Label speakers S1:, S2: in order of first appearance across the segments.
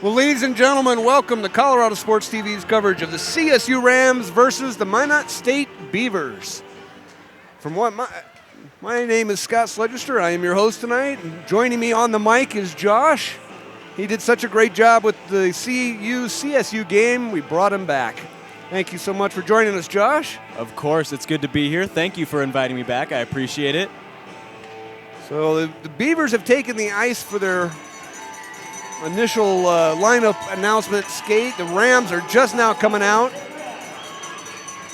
S1: Well, ladies and gentlemen, welcome to Colorado Sports TV's coverage of the CSU Rams versus the Minot State Beavers. From what my name is Scott Sledgester. I am your host tonight, and joining me on the mic is Josh. He did such a great job with the CSU game, we brought him back. Thank you so much for joining us, Josh.
S2: Of course, it's good to be here. Thank you for inviting me back. I appreciate it.
S1: So the Beavers have taken the ice for their initial lineup announcement skate. The Rams are just now coming out.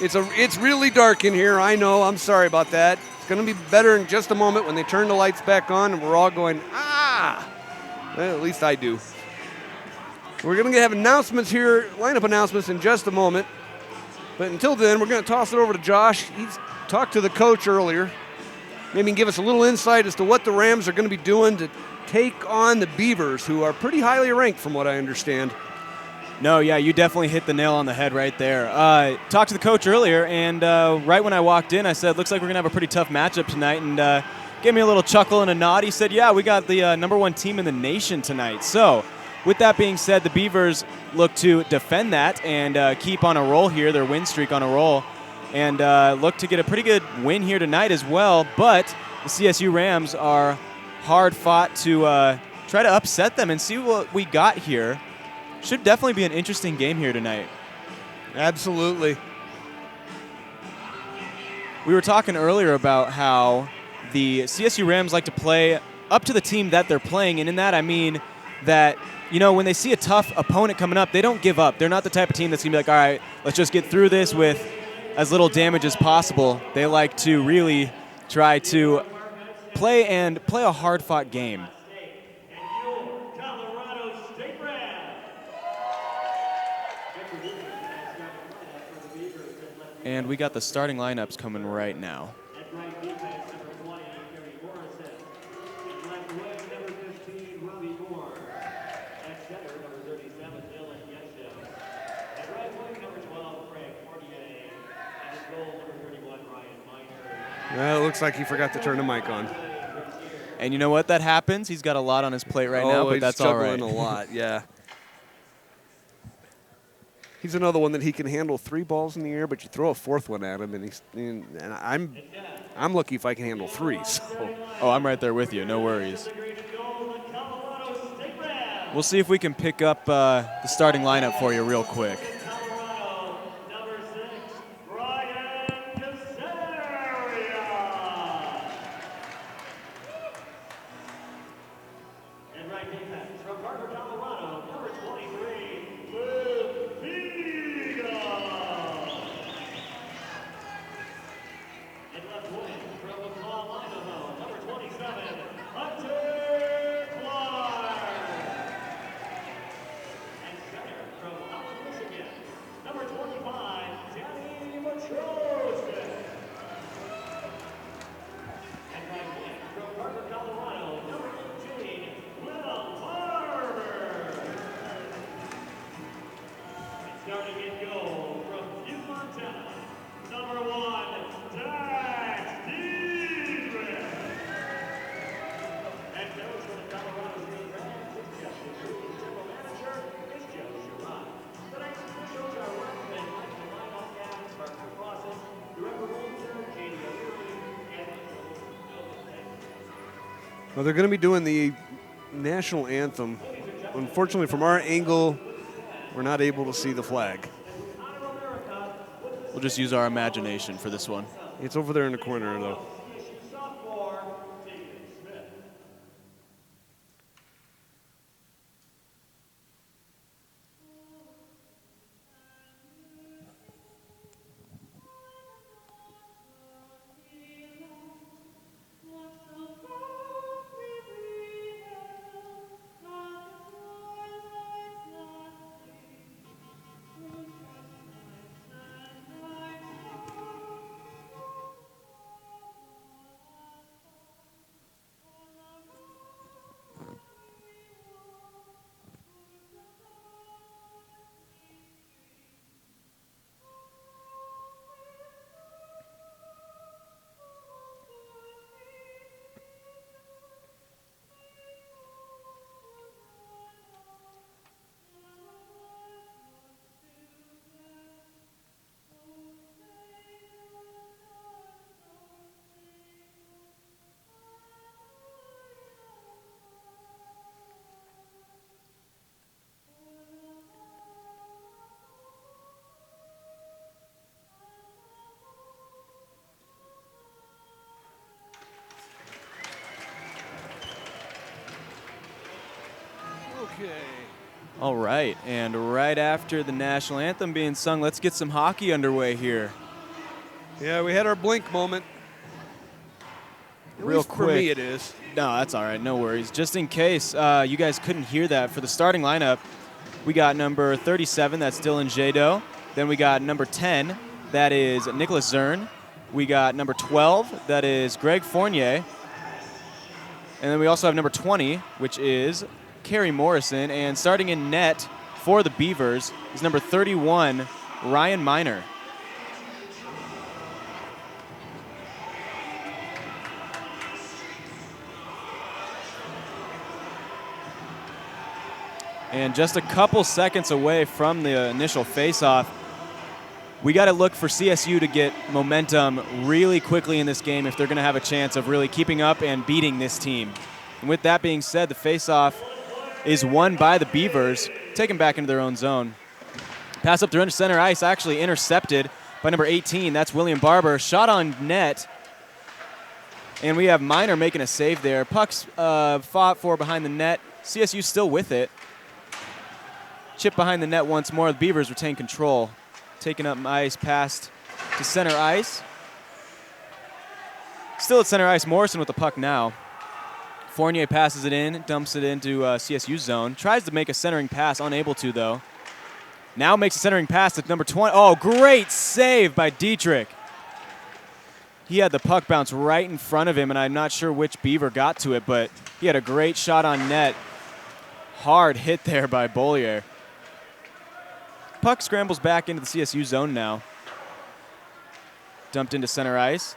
S1: It's really dark in here, I know. I'm sorry about that. It's going to be better in just a moment when they turn the lights back on and we're all going, ah! Well, at least I do. We're going to have announcements here, lineup announcements in just a moment. But until then, we're going to toss it over to Josh. He's talked to the coach earlier. Maybe he can give us a little insight as to what the Rams are going to be doing to take on the Beavers, who are pretty highly ranked from what I understand.
S2: No, yeah, you definitely hit the nail on the head right there. Talked to the coach earlier, and right when I walked in, I said, looks like we're going to have a pretty tough matchup tonight, and gave me a little chuckle and a nod. He said, yeah, we got the #1 team in the nation tonight. So with that being said, the Beavers look to defend that and keep on a roll here, their win streak on a roll, and look to get a pretty good win here tonight as well. But the CSU Rams are hard fought to try to upset them and see what we got here. Should definitely be an interesting game here tonight.
S1: Absolutely.
S2: We were talking earlier about how the CSU Rams like to play up to the team that they're playing, and in that I mean that, you know, when they see a tough opponent coming up, they don't give up. They're not the type of team that's going to be like, all right, let's just get through this with as little damage as possible. They like to really try to play a hard-fought game. And we got the starting lineups coming right now.
S1: Well, it looks like he forgot to turn the mic on.
S2: And you know what? That happens. He's got a lot on his plate right now, but that's all right.
S1: He's juggling a lot, yeah. He's another one that he can handle 3 balls in the air, but you throw a 4th one at him, and I'm lucky if I can handle 3. So.
S2: Oh, I'm right there with you. No worries. We'll see if we can pick up the starting lineup for you real quick.
S1: Well, they're going to be doing the national anthem. Unfortunately, from our angle, we're not able to see the flag.
S2: We'll just use our imagination for this one.
S1: It's over there in the corner, though.
S2: All right, and right after the national anthem being sung, let's get some hockey underway here.
S1: Yeah, we had our blink moment.
S2: Real quick.
S1: For me, it is.
S2: No, that's all right. No worries. Just in case you guys couldn't hear that, for the starting lineup, we got number 37, that's Dylan Jado. Then we got number 10, that is Nicholas Zern. We got number 12, that is Greg Fournier. And then we also have number 20, which is Kerry Morrison. And starting in net for the Beavers is number 31, Ryan Miner. And just a couple seconds away from the initial face-off, we got to look for CSU to get momentum really quickly in this game if they're going to have a chance of really keeping up and beating this team. And with that being said, the face-off is won by the Beavers, taken back into their own zone. Pass up through center ice, actually intercepted by number 18. That's William Barber. Shot on net. And we have Miner making a save there. Puck's fought for behind the net. CSU still with it. Chip behind the net once more. The Beavers retain control. Taking up ice, passed to center ice. Still at center ice, Morrison with the puck now. Fournier passes it in, dumps it into CSU's zone. Tries to make a centering pass, unable to though. Now makes a centering pass to number 20. Oh, great save by Dietrich. He had the puck bounce right in front of him, and I'm not sure which Beaver got to it, but he had a great shot on net. Hard hit there by Bollier. Puck scrambles back into the CSU zone now. Dumped into center ice.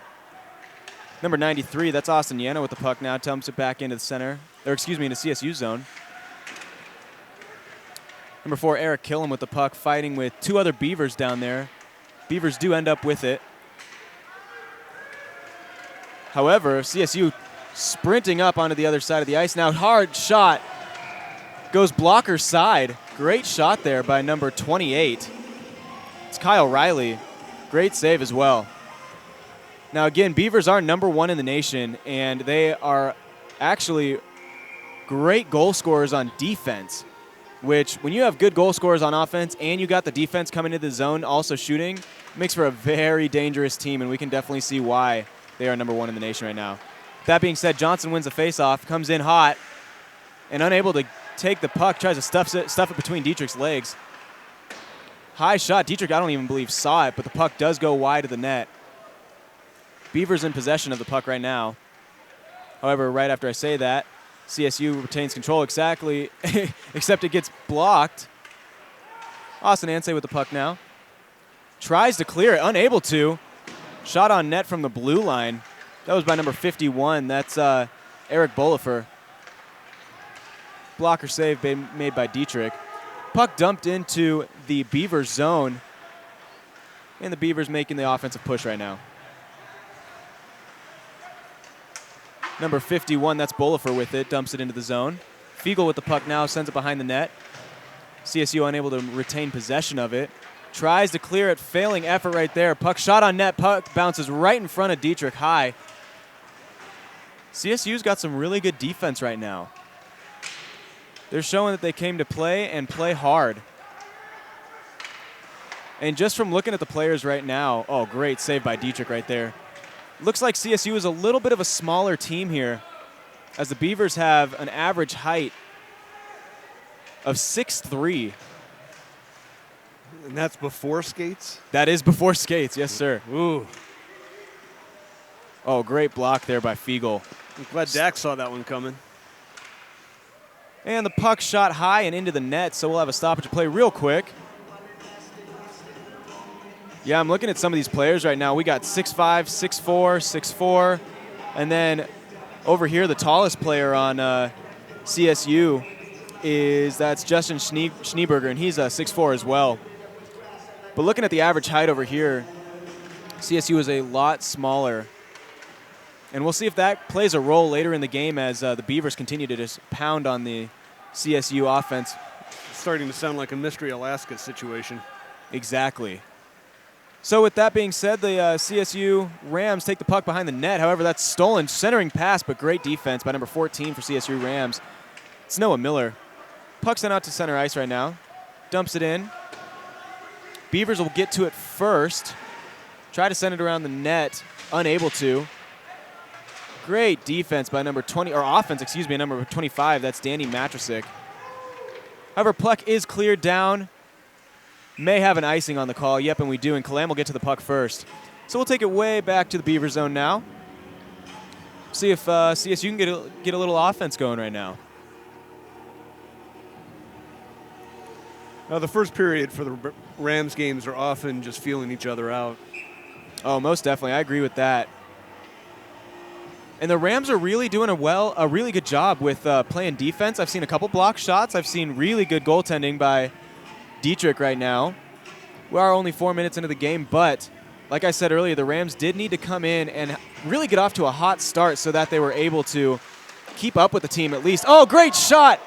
S2: Number 93, that's Austin Yano with the puck now. Dumps it back into the center, or excuse me, into CSU zone. Number 4, Eric Killam with the puck, fighting with two other Beavers down there. Beavers do end up with it. However, CSU sprinting up onto the other side of the ice. Now hard shot. Goes blocker side. Great shot there by number 28. It's Kyle Riley. Great save as well. Now again, Beavers are number 1 in the nation, and they are actually great goal scorers on defense, which when you have good goal scorers on offense and you got the defense coming into the zone also shooting, makes for a very dangerous team, and we can definitely see why they are number 1 in the nation right now. That being said, Johnson wins the faceoff, comes in hot, and unable to take the puck, tries to stuff it between Dietrich's legs. High shot. Dietrich, I don't even believe, saw it, but the puck does go wide of the net. Beavers in possession of the puck right now. However, right after I say that, CSU retains control exactly, except it gets blocked. Austin Ansay with the puck now. Tries to clear it, unable to. Shot on net from the blue line. That was by number 51. That's Eric Bolifer. Blocker save made by Dietrich. Puck dumped into the Beavers zone. And the Beavers making the offensive push right now. Number 51, that's Bolifer with it, dumps it into the zone. Fiegel with the puck now, sends it behind the net. CSU unable to retain possession of it. Tries to clear it, failing effort right there. Puck shot on net, puck bounces right in front of Dietrich high. CSU's got some really good defense right now. They're showing that they came to play and play hard. And just from looking at the players right now, oh, great save by Dietrich right there. Looks like CSU is a little bit of a smaller team here, as the Beavers have an average height of 6'3".
S1: And that's before skates?
S2: That is before skates, yes, sir.
S1: Ooh.
S2: Oh, great block there by Fiegel.
S1: I'm glad Dak saw that one coming.
S2: And the puck shot high and into the net, so we'll have a stoppage of play real quick. Yeah, I'm looking at some of these players right now. We got 6'5", 6'4", 6'4", and then over here the tallest player on CSU that's Justin Schneeberger, and he's 6'4" as well. But looking at the average height over here, CSU is a lot smaller. And we'll see if that plays a role later in the game as the Beavers continue to just pound on the CSU offense.
S1: It's starting to sound like a Mystery Alaska situation.
S2: Exactly. So with that being said, the CSU Rams take the puck behind the net. However, that's stolen. Centering pass, but great defense by number 14 for CSU Rams. It's Noah Miller. Puck sent out to center ice right now. Dumps it in. Beavers will get to it first. Try to send it around the net. Unable to. Great defense by number 20, or offense, excuse me, number 25. That's Danny Matrasick. However, puck is cleared down. May have an icing on the call. Yep, and we do, and Kalam will get to the puck first. So we'll take it way back to the Beaver zone now. See if CSU can get a little offense going right now.
S1: Now, the first period for the Rams games are often just feeling each other out.
S2: Oh, most definitely. I agree with that. And the Rams are really doing a really good job with playing defense. I've seen a couple block shots. I've seen really good goaltending by Dietrich right now. We are only 4 minutes into the game, but like I said earlier, the Rams did need to come in and really get off to a hot start so that they were able to keep up with the team at least. Oh, great shot!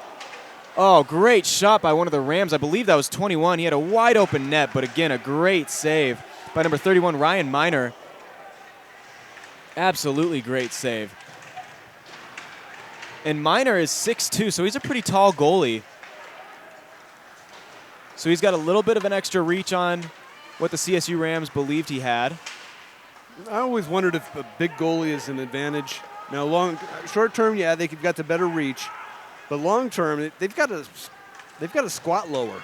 S2: Oh, great shot by one of the Rams. I believe that was 21. He had a wide open net, but again, a great save by number 31, Ryan Miner. Absolutely great save. And Miner is 6'2", so he's a pretty tall goalie. So he's got a little bit of an extra reach on what the CSU Rams believed he had.
S1: I always wondered if a big goalie is an advantage. Now, short term, yeah, they've got the better reach, but long term, they've got to squat lower.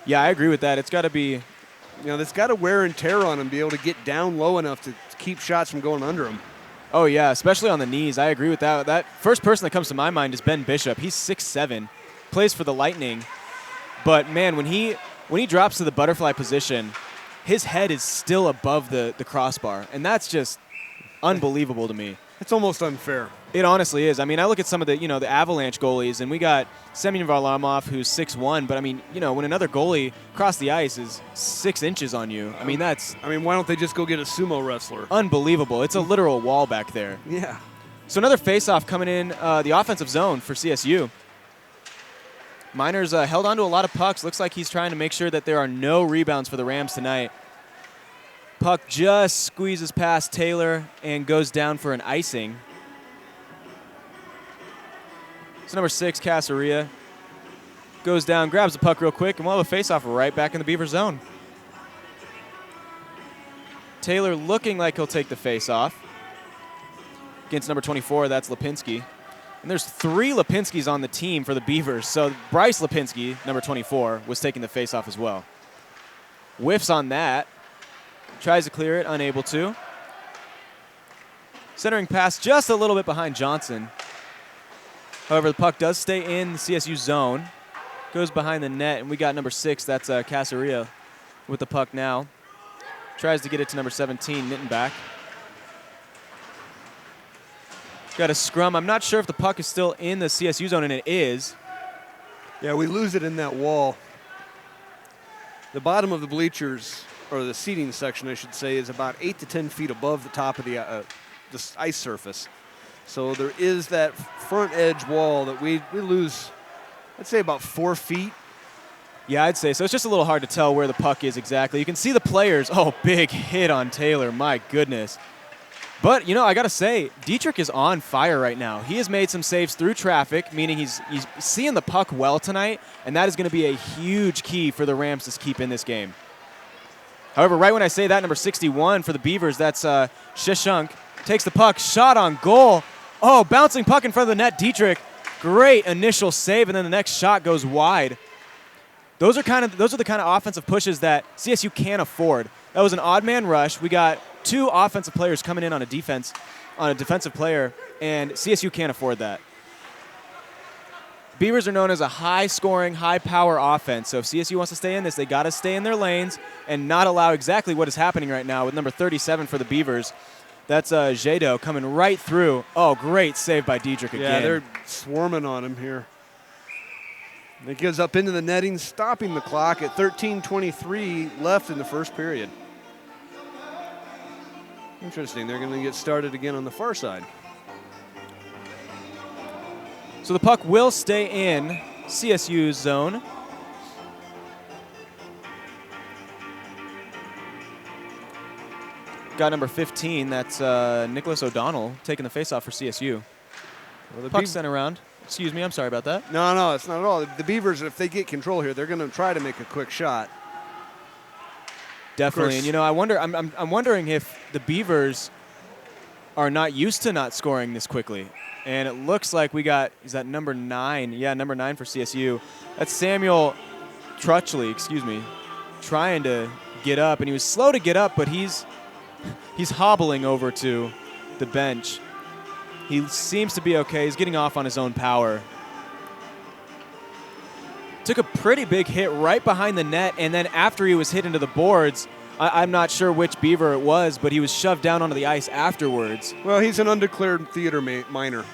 S2: Yeah, I agree with that. It's got to be,
S1: that's got to wear and tear on them, be able to get down low enough to keep shots from going under them.
S2: Oh yeah, especially on the knees. I agree with that. That first person that comes to my mind is Ben Bishop. He's 6'7", plays for the Lightning, but man, when he drops to the butterfly position, his head is still above the crossbar, and that's just unbelievable to me.
S1: It's almost unfair.
S2: It honestly is. I mean, I look at some of the the Avalanche goalies, and we got Semyon Varlamov, who's 6'1", but I mean, when another goalie across the ice is 6 inches on you, I mean,
S1: why don't they just go get a sumo wrestler?
S2: Unbelievable. It's a literal wall back there.
S1: Yeah.
S2: So another face-off coming in the offensive zone for CSU. Miner's held on to a lot of pucks. Looks like he's trying to make sure that there are no rebounds for the Rams tonight. Puck just squeezes past Taylor and goes down for an icing. So number 6, Casaria, goes down, grabs the puck real quick, and we'll have a face-off right back in the Beaver zone. Taylor looking like he'll take the face-off. Against number 24, that's Lipinski. And there's 3 Lipinskis on the team for the Beavers, so Bryce Lipinski, number 24, was taking the face-off as well. Whiffs on that. Tries to clear it, unable to. Centering pass just a little bit behind Johnson. However, the puck does stay in the CSU zone. Goes behind the net, and we got number 6, that's Casaria, with the puck now. Tries to get it to number 17, Nittenbach. Got a scrum. I'm not sure if the puck is still in the CSU zone, and it is.
S1: Yeah, we lose it in that wall. The bottom of the bleachers, or the seating section, I should say, is about 8 to 10 feet above the top of the ice surface. So there is that front edge wall that we lose, I'd say about 4 feet.
S2: Yeah, I'd say so. It's just a little hard to tell where the puck is exactly. You can see the players. Oh, big hit on Taylor. My goodness. But, I got to say, Dietrich is on fire right now. He has made some saves through traffic, meaning he's seeing the puck well tonight, and that is going to be a huge key for the Rams to keep in this game. However, right when I say that, number 61 for the Beavers, that's Shishunk, takes the puck, shot on goal. Oh, bouncing puck in front of the net, Dietrich. Great initial save, and then the next shot goes wide. Those are the kind of offensive pushes that CSU can't afford. That was an odd man rush. We got 2 offensive players coming in on a defensive player, and CSU can't afford that. Beavers are known as a high-scoring, high-power offense, so if CSU wants to stay in this, they got to stay in their lanes and not allow exactly what is happening right now with number 37 for the Beavers. That's Jado coming right through. Oh, great save by Dietrich again.
S1: Yeah, they're swarming on him here. It goes up into the netting, stopping the clock at 13:23 left in the first period. Interesting. They're going to get started again on the far side.
S2: So the puck will stay in CSU's zone. Got number 15. That's Nicholas O'Donnell taking the faceoff for CSU. Well, the puck sent around. Excuse me, I'm sorry about that.
S1: No, it's not at all. The Beavers, if they get control here, they're going to try to make a quick shot.
S2: Definitely, and I wonder. I'm wondering if the Beavers are not used to not scoring this quickly. And it looks like we got, is that number 9? Yeah, number 9 for CSU. That's Samuel Truchley, trying to get up. And he was slow to get up, but he's hobbling over to the bench. He seems to be okay. He's getting off on his own power. Took a pretty big hit right behind the net, and then after he was hit into the boards, I'm not sure which Beaver it was, but he was shoved down onto the ice afterwards.
S1: Well, he's an undeclared theater minor.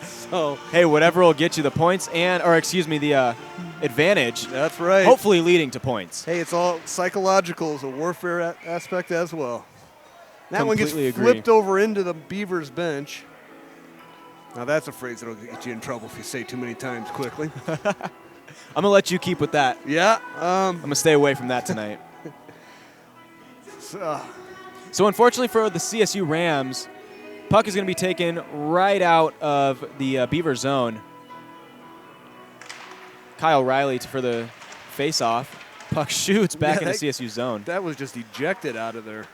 S1: So
S2: hey, whatever will get you the points the advantage.
S1: That's right.
S2: Hopefully leading to points.
S1: Hey, it's all psychological as a warfare aspect as well. That one gets flipped over into the Beavers bench. Now that's a phrase that'll get you in trouble if you say too many times quickly.
S2: I'm going to let you keep with that.
S1: Yeah.
S2: I'm going to stay away from that tonight. So unfortunately for the CSU Rams, puck is going to be taken right out of the Beaver zone. Kyle Riley for the face-off. Puck shoots back into CSU zone.
S1: That was just ejected out of there.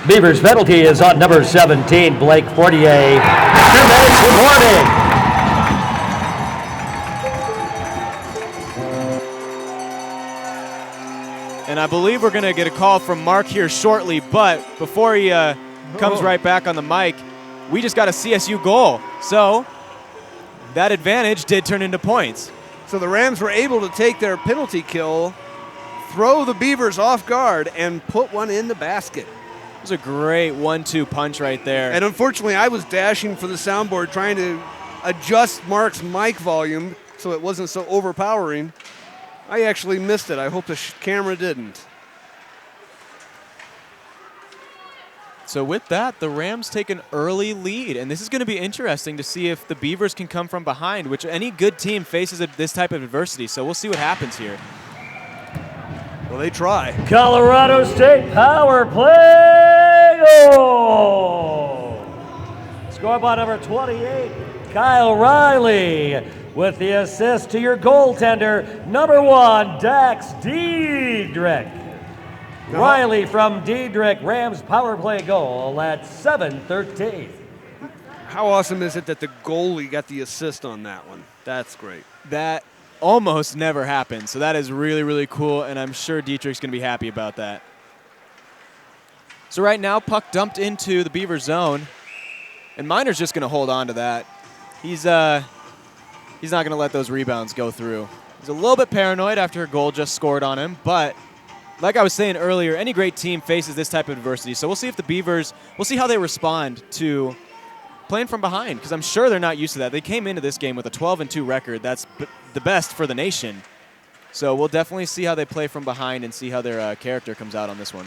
S3: Beavers penalty is on number 17, Blake Fortier. 2 minutes of warning.
S2: And I believe we're going to get a call from Mark here shortly, but before he comes right back on the mic, we just got a CSU goal. So that advantage did turn into points.
S1: So the Rams were able to take their penalty kill, throw the Beavers off guard, and put one in the basket.
S2: It was a great 1-2 punch right there.
S1: And unfortunately, I was dashing for the soundboard trying to adjust Mark's mic volume so it wasn't so overpowering. I actually missed it. I hope the camera didn't.
S2: So with that, the Rams take an early lead, and this is going to be interesting to see if the Beavers can come from behind, which any good team faces this type of adversity. So we'll see what happens here.
S1: Well, they try.
S3: Colorado State power play goal. Scored by number 28, Kyle Riley, with the assist to your goaltender, number 1, Dax Diedrich. Riley from Diedrich, Rams power play goal at 7:13.
S1: How awesome is it that the goalie got the assist on that one? That's great.
S2: That almost never happens, so that is really, really cool, and I'm sure Dietrich's going to be happy about that. So right now, puck dumped into the Beaver zone, and Minor's just going to hold on to that. He's not going to let those rebounds go through. He's a little bit paranoid after a goal just scored on him, but like I was saying earlier, any great team faces this type of adversity. So we'll see if the Beavers, we'll see how they respond to playing from behind, because I'm sure they're not used to that. They came into this game with a 12-2 record. That's the best for the nation. So we'll definitely see how they play from behind and see how their character comes out on this one.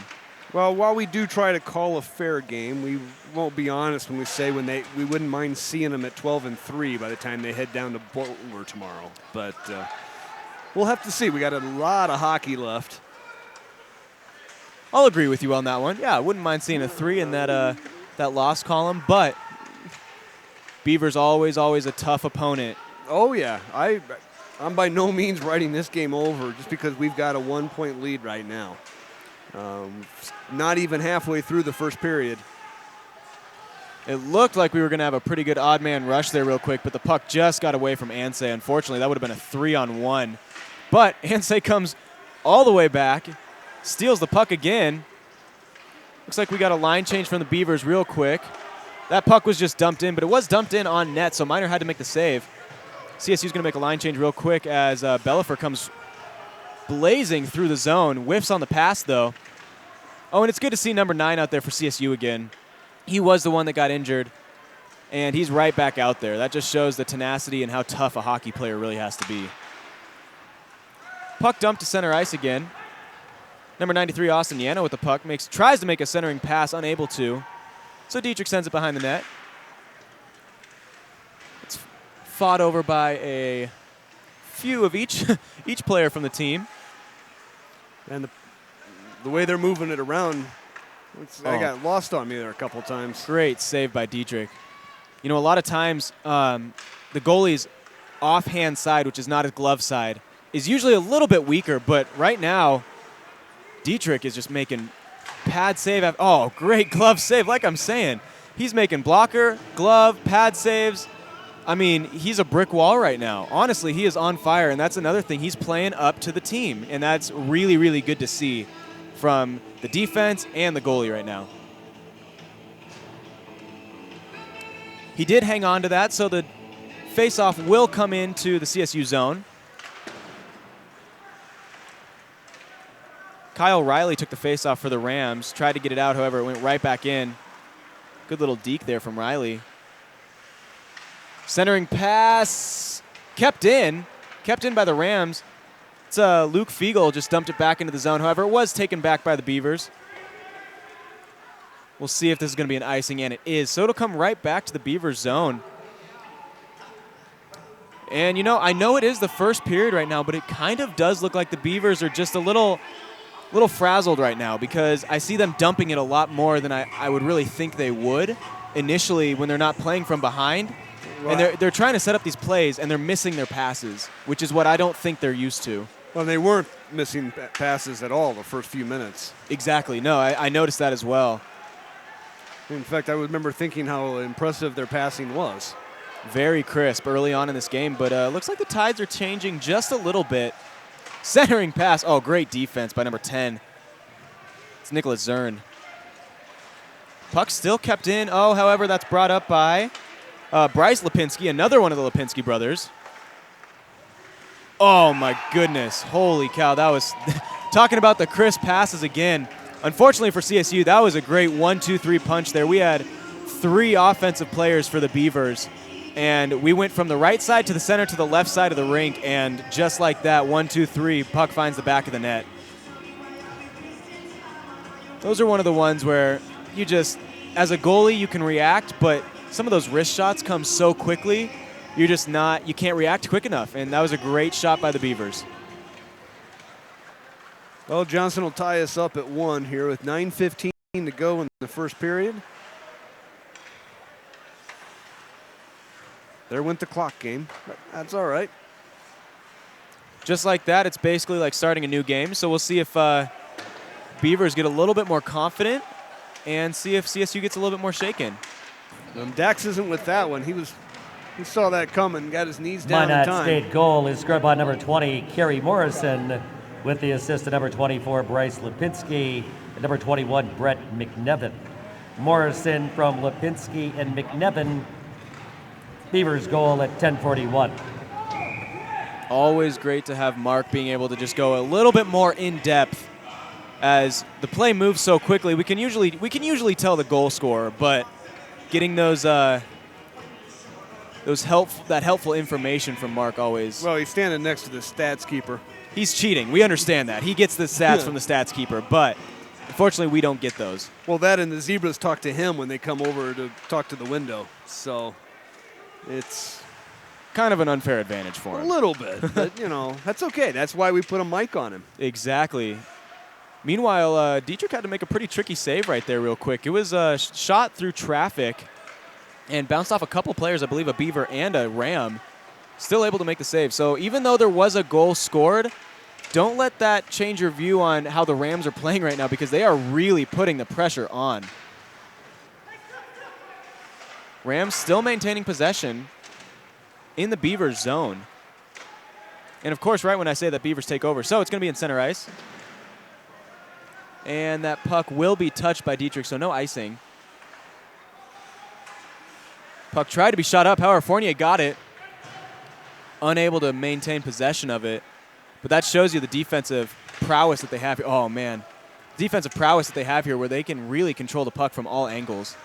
S1: Well, while we do try to call a fair game, we won't be honest when we say we wouldn't mind seeing them at 12-3 by the time they head down to Boulder tomorrow. But we'll have to see. We got a lot of hockey left.
S2: I'll agree with you on that one. Yeah, I wouldn't mind seeing a 3 in that loss column, but Beavers always a tough opponent.
S1: Oh, yeah. I'm by no means writing this game over just because we've got a 1-point lead right now. Not even halfway through the first period.
S2: It looked like we were going to have a pretty good odd man rush there real quick, but the puck just got away from Ansay. Unfortunately, that would have been a 3-on-1. But Ansay comes all the way back, steals the puck again. Looks like we got a line change from the Beavers real quick. That puck was just dumped in, but it was dumped in on net, so Minor had to make the save. CSU's going to make a line change real quick as Bellifer comes blazing through the zone. Whiffs on the pass, though. Oh, and it's good to see number 9 out there for CSU again. He was the one that got injured, and he's right back out there. That just shows the tenacity and how tough a hockey player really has to be. Puck dumped to center ice again. Number 93, Austin Yano with the puck. Tries to make a centering pass, unable to. So Dietrich sends it behind the net. It's fought over by a few of each player from the team.
S1: And the way they're moving it around, I got lost on me there a couple times.
S2: Great save by Dietrich. You know, a lot of times the goalie's offhand side, which is not his glove side, is usually a little bit weaker, but right now Dietrich is just making pad save. Oh, great glove save. Like I'm saying, he's making blocker, glove, pad saves. I mean, he's a brick wall right now. Honestly, he is on fire, and that's another thing. He's playing up to the team, and that's really, really good to see from the defense and the goalie right now. He did hang on to that, so the faceoff will come into the CSU zone. Kyle Riley took the faceoff for the Rams, tried to get it out, however, it went right back in. Good little deke there from Riley. Centering pass, kept in by the Rams. It's Luke Fiegel just dumped it back into the zone. However, it was taken back by the Beavers. We'll see if this is going to be an icing, and it is. So it'll come right back to the Beavers zone. And, you know, I know it is the first period right now, but it kind of does look like the Beavers are just a little frazzled right now because I see them dumping it a lot more than I would really think they would initially when they're not playing from behind. Right. And they're trying to set up these plays, and they're missing their passes, which is what I don't think they're used to.
S1: Well, they weren't missing passes at all the first few minutes.
S2: Exactly. No, I noticed that as well.
S1: In fact, I remember thinking how impressive their passing was.
S2: Very crisp early on in this game, but looks like the tides are changing just a little bit. Centering pass. Oh, great defense by number 10. It's Nicholas Zern. Puck still kept in. Oh, however, that's brought up by Bryce Lipinski, another one of the Lipinski brothers. Oh, my goodness. Holy cow. That was talking about the crisp passes again. Unfortunately for CSU, that was a great 1-2-3 punch there. We had 3 offensive players for the Beavers. And we went from the right side to the center to the left side of the rink, and just like that, 1-2-3, puck finds the back of the net. Those are one of the ones where you just, as a goalie, you can react, but some of those wrist shots come so quickly, you can't react quick enough, and that was a great shot by the Beavers.
S1: Well, Johnson will tie us up at 1 here with 9:15 to go in the first period. There went the clock game, but that's all right.
S2: Just like that, it's basically like starting a new game. So we'll see if Beavers get a little bit more confident and see if CSU gets a little bit more shaken.
S1: Dax isn't with that one. He saw that coming, got his knees down in
S3: Minot
S1: time.
S3: State goal is scored by number 20, Kerry Morrison, with the assist of number 24, Bryce Lipinski, and number 21, Brett McNevin. Morrison from Lipinski and McNevin. Beavers goal at 10:41.
S2: Always great to have Mark being able to just go a little bit more in depth as the play moves so quickly. We can usually tell the goal scorer, but getting that helpful information from Mark always.
S1: Well, he's standing next to the stats keeper.
S2: He's cheating. We understand that. He gets the stats from the stats keeper, but unfortunately we don't get those.
S1: Well, that and the Zebras talk to him when they come over to talk to the window. So it's
S2: kind of an unfair advantage for him.
S1: A little bit, but, you know, that's okay. That's why we put a mic on him.
S2: Exactly. Meanwhile, Dietrich had to make a pretty tricky save right there real quick. It was shot through traffic and bounced off a couple players, I believe a Beaver and a Ram, still able to make the save. So even though there was a goal scored, don't let that change your view on how the Rams are playing right now because they are really putting the pressure on. Rams still maintaining possession in the Beavers zone. And, of course, right when I say that, Beavers take over. So it's going to be in center ice. And that puck will be touched by Dietrich, so no icing. Puck tried to be shot up. However, Fournier got it. Unable to maintain possession of it. But that shows you the defensive prowess that they have here. Oh, man. Defensive prowess that they have here where they can really control the puck from all angles.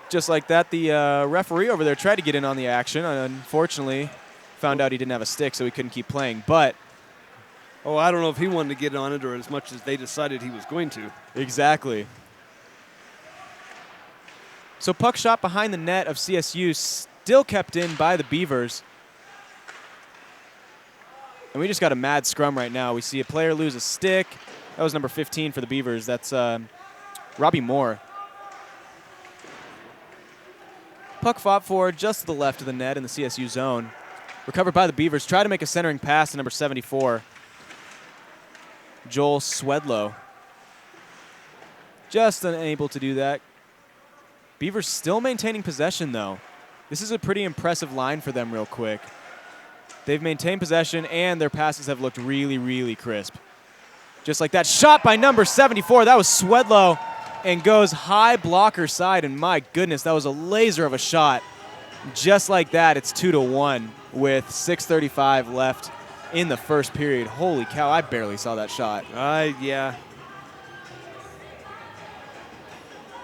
S2: Just like that, the referee over there tried to get in on the action. Unfortunately, found out he didn't have a stick, so he couldn't keep playing. But
S1: I don't know if he wanted to get on it or as much as they decided he was going to.
S2: Exactly. So puck shot behind the net of CSU, still kept in by the Beavers. And we just got a mad scrum right now. We see a player lose a stick. That was number 15 for the Beavers. That's Robbie Moore. Puck fought forward just to the left of the net in the CSU zone. Recovered by the Beavers. Try to make a centering pass to number 74, Joel Swedlow. Just unable to do that. Beavers still maintaining possession, though. This is a pretty impressive line for them real quick. They've maintained possession, and their passes have looked really, really crisp. Just like that. Shot by number 74. That was Swedlow, and goes high blocker side, and my goodness, that was a laser of a shot. Just like that, it's 2-1 with 6:35 left in the first period. Holy cow, I barely saw that shot.
S1: Yeah.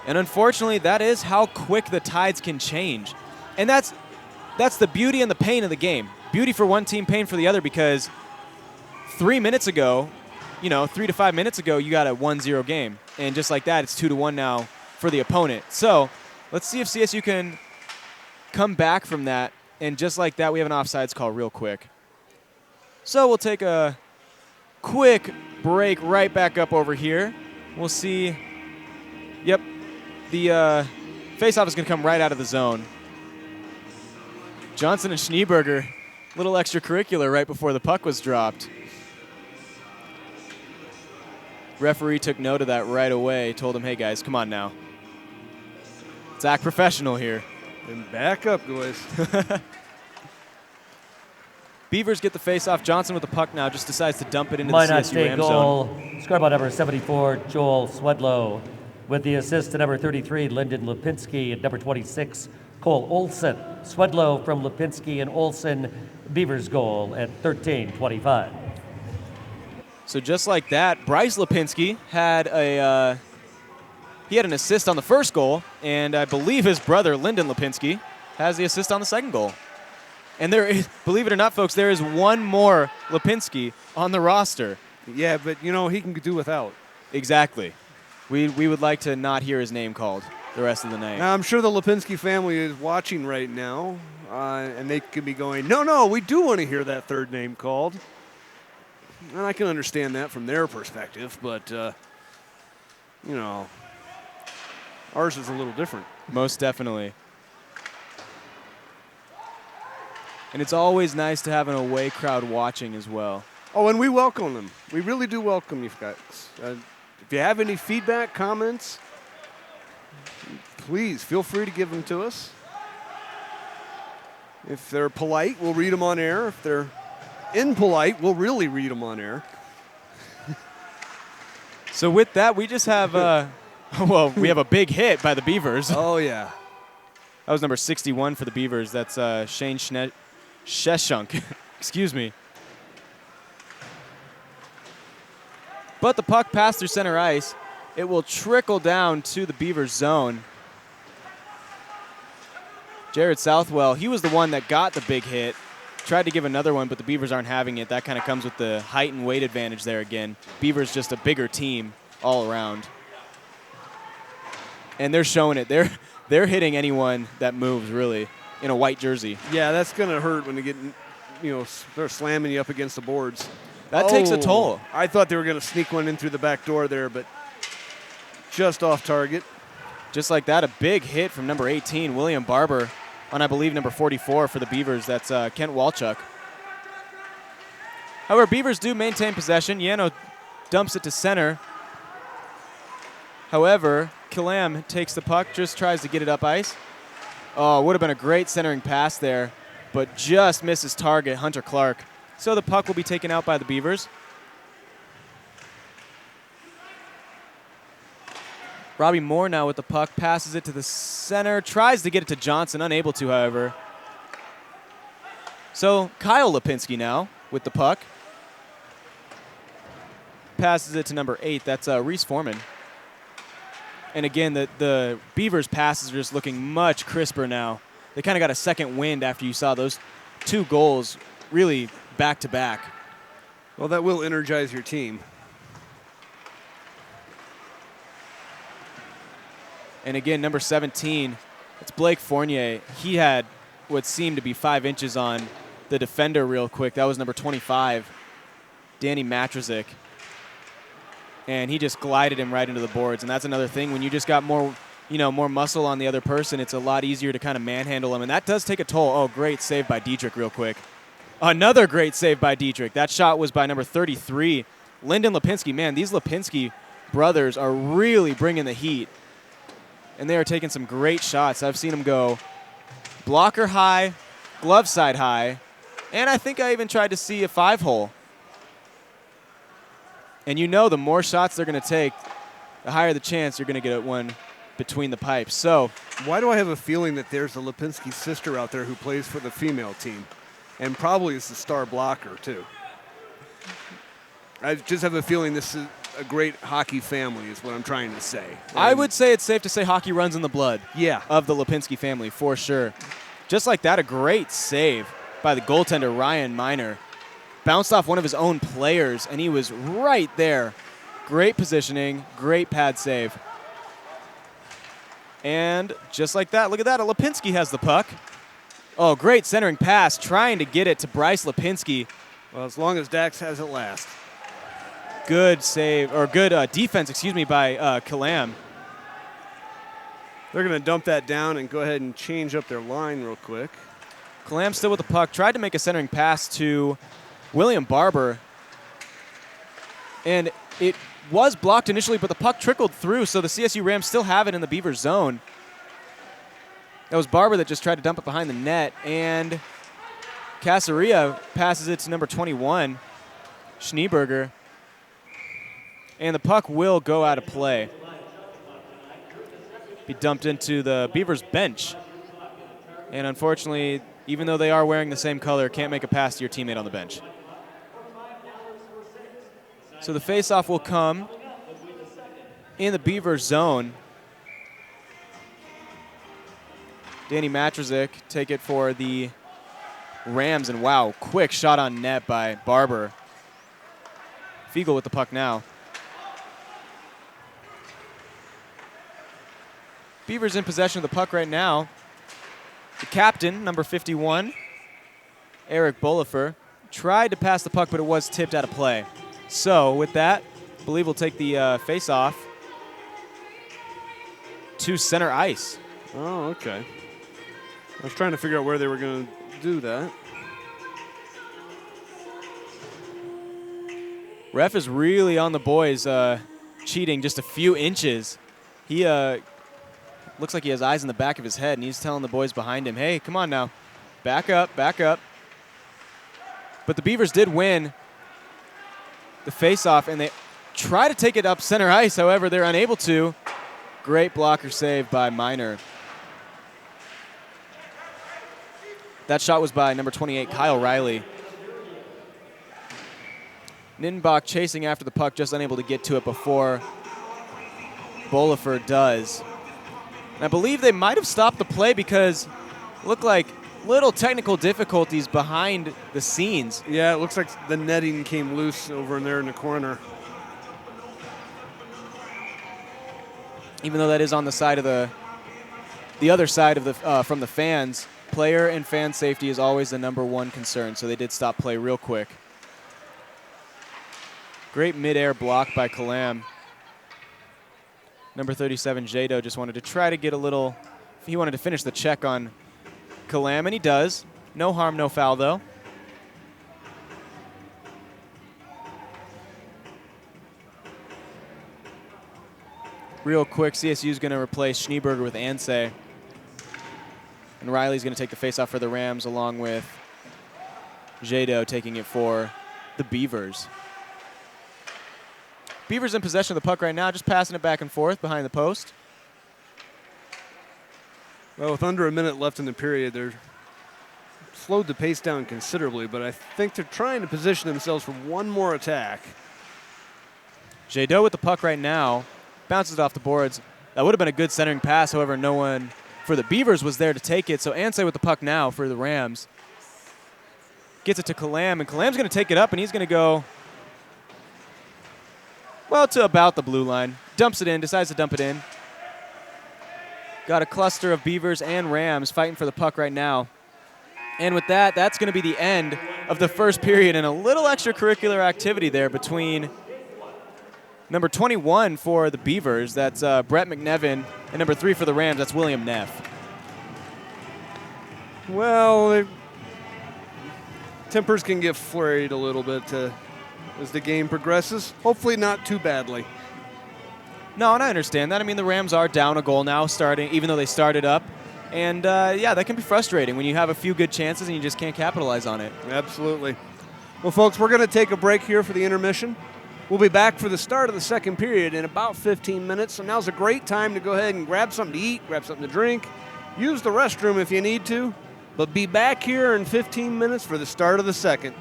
S2: And unfortunately, that is how quick the tides can change. And that's the beauty and the pain of the game. Beauty for one team, pain for the other, because 3 minutes ago, 3 to 5 minutes ago, you got a 1-0 game. And just like that, it's 2-1 now for the opponent. So let's see if CSU can come back from that. And just like that, we have an offsides call real quick. So we'll take a quick break right back up over here. We'll see. Yep. The faceoff is going to come right out of the zone. Johnson and Schneeberger, a little extracurricular right before the puck was dropped. Referee took note of that right away, told him, hey guys, come on now. Let's act professional here.
S1: And back up, boys.
S2: Beavers get the faceoff. Johnson with the puck now just decides to dump it into the
S3: Minot
S2: CSU
S3: State
S2: Ram
S3: goal,
S2: zone.
S3: scored by number 74, Joel Swedlow. With the assist to number 33, Lyndon Lipinski, and number 26, Cole Olson. Swedlow from Lipinski and Olson, Beavers goal at 13:25.
S2: So just like that, Bryce Lipinski had an assist on the first goal, and I believe his brother, Lyndon Lipinski, has the assist on the second goal. And there is, believe it or not, folks, there is one more Lipinski on the roster.
S1: Yeah, but, he can do without.
S2: Exactly. We would like to not hear his name called the rest of the night.
S1: Now, I'm sure the Lipinski family is watching right now, and they could be going, no, we do want to hear that third name called. And I can understand that from their perspective, but, ours is a little different.
S2: Most definitely. And it's always nice to have an away crowd watching as well.
S1: Oh, and we welcome them. We really do welcome you guys. If you have any feedback, comments, please feel free to give them to us. If they're polite, we'll read them on air. If they're impolite, we'll really read them on air.
S2: So with that, we just have, we have a big hit by the Beavers.
S1: Oh, yeah.
S2: That was number 61 for the Beavers. That's Shane Sheshunk. Excuse me. But the puck passed through center ice. It will trickle down to the Beavers zone. Jared Southwell, he was the one that got the big hit. Tried to give another one, but the Beavers aren't having it. That kind of comes with the height and weight advantage there again. Beavers just a bigger team all around. And they're showing it. They're hitting anyone that moves, really, in a white jersey.
S1: Yeah, that's going to hurt when they get, they're slamming you up against the boards.
S2: That takes a toll.
S1: I thought they were going to sneak one in through the back door there, but just off target.
S2: Just like that, a big hit from number 18, William Barber, on, I believe, number 44 for the Beavers. That's Kent Walchuk. However, Beavers do maintain possession. Yano dumps it to center. However, Killam takes the puck, just tries to get it up ice. Oh, would have been a great centering pass there, but just misses target, Hunter Clark. So the puck will be taken out by the Beavers. Robbie Moore now with the puck, passes it to the center, tries to get it to Johnson, unable to, however. So Kyle Lipinski now with the puck. Passes it to number 8, that's Reese Foreman. And again, the Beavers' passes are just looking much crisper now. They kind of got a second wind after you saw those 2 goals really back-to-back.
S1: Well, that will energize your team.
S2: And again, number 17, it's Blake Fournier. He had what seemed to be 5 inches on the defender real quick. That was number 25, Danny Matrozik. and he just glided him right into the boards. And that's another thing. When you just got more, more muscle on the other person, it's a lot easier to kind of manhandle him. And that does take a toll. Oh, great save by Dietrich real quick. Another great save by Dietrich. That shot was by number 33, Lyndon Lipinski. Man, these Lipinski brothers are really bringing the heat. And they are taking some great shots. I've seen them go blocker high, glove side high, and I think I even tried to see a 5-hole. And the more shots they're going to take, the higher the chance you're going to get one between the pipes. So,
S1: why do I have a feeling that there's a Lipinski sister out there who plays for the female team and probably is the star blocker too? I just have a feeling this is a great hockey family is what I'm trying to say.
S2: I would say it's safe to say hockey runs in the blood
S1: of
S2: the Lipinski family for sure. Just like that, a great save by the goaltender, Ryan Miner. Bounced off one of his own players, and he was right there. Great positioning, great pad save. And just like that, look at that, Lipinski has the puck. Oh, great centering pass, trying to get it to Bryce Lipinski.
S1: Well, as long as Dax has it last.
S2: Good save, or good defense, by Kalam.
S1: They're going to dump that down and go ahead and change up their line real quick.
S2: Kalam still with the puck, tried to make a centering pass to William Barber. And it was blocked initially, but the puck trickled through, so the CSU Rams still have it in the Beavers zone. That was Barber that just tried to dump it behind the net, and Casaria passes it to number 21, Schneeberger. And the puck will go out of play. Be dumped into the Beavers bench. And unfortunately, even though they are wearing the same color, can't make a pass to your teammate on the bench. So the faceoff will come in the Beavers zone. Danny Matrozik take it for the Rams, and wow, quick shot on net by Barber. Fiegel with the puck now. Beavers in possession of the puck right now. The captain, number 51, Eric Bolifer, tried to pass the puck, but it was tipped out of play. So with that, I believe we'll take the face-off to center ice.
S1: Oh, okay. I was trying to figure out where they were going to do that.
S2: Ref is really on the boys cheating just a few inches. He looks like he has eyes in the back of his head, and he's telling the boys behind him, hey, come on now. Back up, back up. But the Beavers did win the face-off, and they try to take it up center ice. However, they're unable to. Great blocker save by Miner. That shot was by number 28, Kyle Riley. Nindenbach chasing after the puck, just unable to get to it before Bolifer does. And I believe they might have stopped the play because it looked like little technical difficulties behind the scenes.
S1: Yeah, it looks like the netting came loose over in there in the corner.
S2: Even though that is on the side of the other side of the from the fans, player and fan safety is always the number one concern. So they did stop play real quick. Great mid-air block by Kalam. Number 37, Jado, just wanted to try to get a little, he wanted to finish the check on Kalam, and he does. No harm, no foul, though. Real quick, CSU is going to replace Schneeberger with Ansay. And Riley's going to take the faceoff for the Rams, along with Jado taking it for the Beavers. Beavers in possession of the puck right now, just passing it back and forth behind the post.
S1: Well, with under a minute left in the period, they're slowed the pace down considerably, but I think they're trying to position themselves for one more attack.
S2: Jado with the puck right now, bounces it off the boards. That would have been a good centering pass, however, no one for the Beavers was there to take it, so Ansay with the puck now for the Rams. Gets it to Kalam, and Kalam's going to take it up, and he's going to go, well, to about the blue line. Dumps it in, decides to dump it in. Got a cluster of Beavers and Rams fighting for the puck right now. And with that, that's going to be the end of the first period, and a little extracurricular activity there between Number 21 for the Beavers, that's Brett McNevin. And number 3 for the Rams, that's William Neff.
S1: Well, tempers can get flurried a little bit as the game progresses. Hopefully not too badly.
S2: No, and I understand that. I mean, the Rams are down a goal now, even though they started up. And, yeah, that can be frustrating when you have a few good chances and you just can't capitalize on it.
S1: Absolutely. Well, folks, we're going to take a break here for the intermission. We'll be back for the start of the second period in about 15 minutes. So now's a great time to go ahead and grab something to eat, grab something to drink, use the restroom if you need to, but be back here in 15 minutes for the start of the second.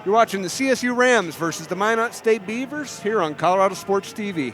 S1: You're watching the CSU Rams versus the Minot State Beavers here on Colorado Sports TV.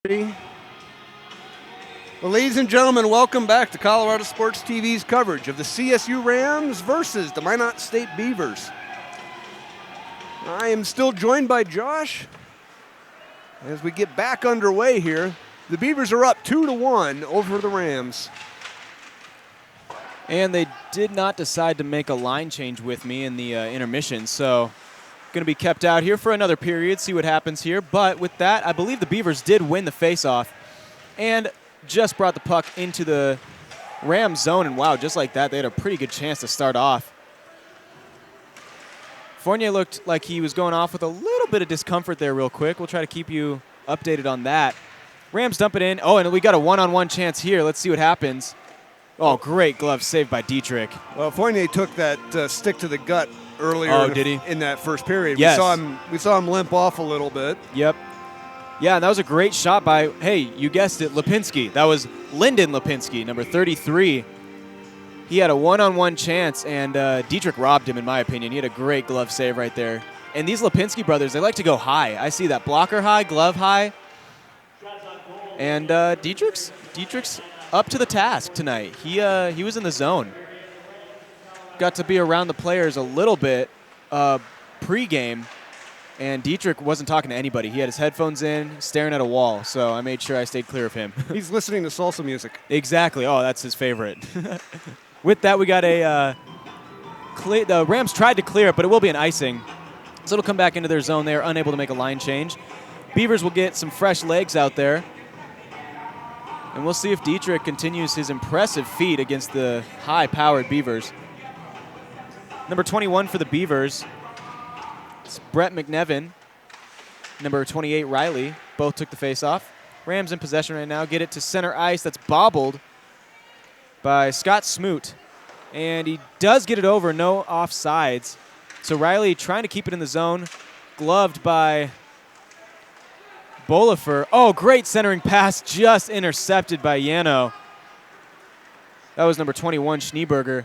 S1: Well, ladies and gentlemen, welcome back to Colorado Sports TV's coverage of the CSU Rams versus the Minot State Beavers. I am still joined by Josh as we get back underway here. The Beavers are up 2-1 over the Rams.
S2: And they did not decide to make a line change with me in the intermission, so going to be kept out here for another period, see what happens here. But with that, I believe the Beavers did win the faceoff and just brought the puck into the Rams zone. And wow, just like that, they had a pretty good chance to start off. Fournier looked like he was going off with a little bit of discomfort there real quick. We'll try to keep you updated on that. Rams dump it in. Oh, and we got a one-on-one chance here. Let's see what happens. Oh, great glove save by Dietrich.
S1: Well, Fournier took that stick to the gut earlier.
S2: Oh, did he?
S1: In that first period.
S2: Yes.
S1: We saw him limp off a little bit.
S2: Yep. Yeah, and that was a great shot by, hey, you guessed it, Lipinski. That was Lyndon Lipinski, number 33. He had a one-on-one chance, and Dietrich robbed him, in my opinion. He had a great glove save right there. And these Lipinski brothers, they like to go high. I see that blocker high, glove high. And Dietrich's up to the task tonight. He was in the zone. Got to be around the players a little bit pre-game, and Dietrich wasn't talking to anybody. He had his headphones in, staring at a wall, so I made sure I stayed clear of him.
S1: He's listening to salsa music.
S2: Exactly. Oh, that's his favorite. With that, we got the Rams tried to clear it, but it will be an icing. So it'll come back into their zone. They are unable to make a line change. Beavers will get some fresh legs out there. And we'll see if Dietrich continues his impressive feat against the high-powered Beavers. Number 21 for the Beavers, it's Brett McNevin. Number 28, Riley. Both took the face-off. Rams in possession right now. Get it to center ice. That's bobbled by Scott Smoot. And he does get it over, no offsides. So Riley trying to keep it in the zone. Gloved by Bolifer. Oh, great centering pass, just intercepted by Yano. That was number 21, Schneeberger.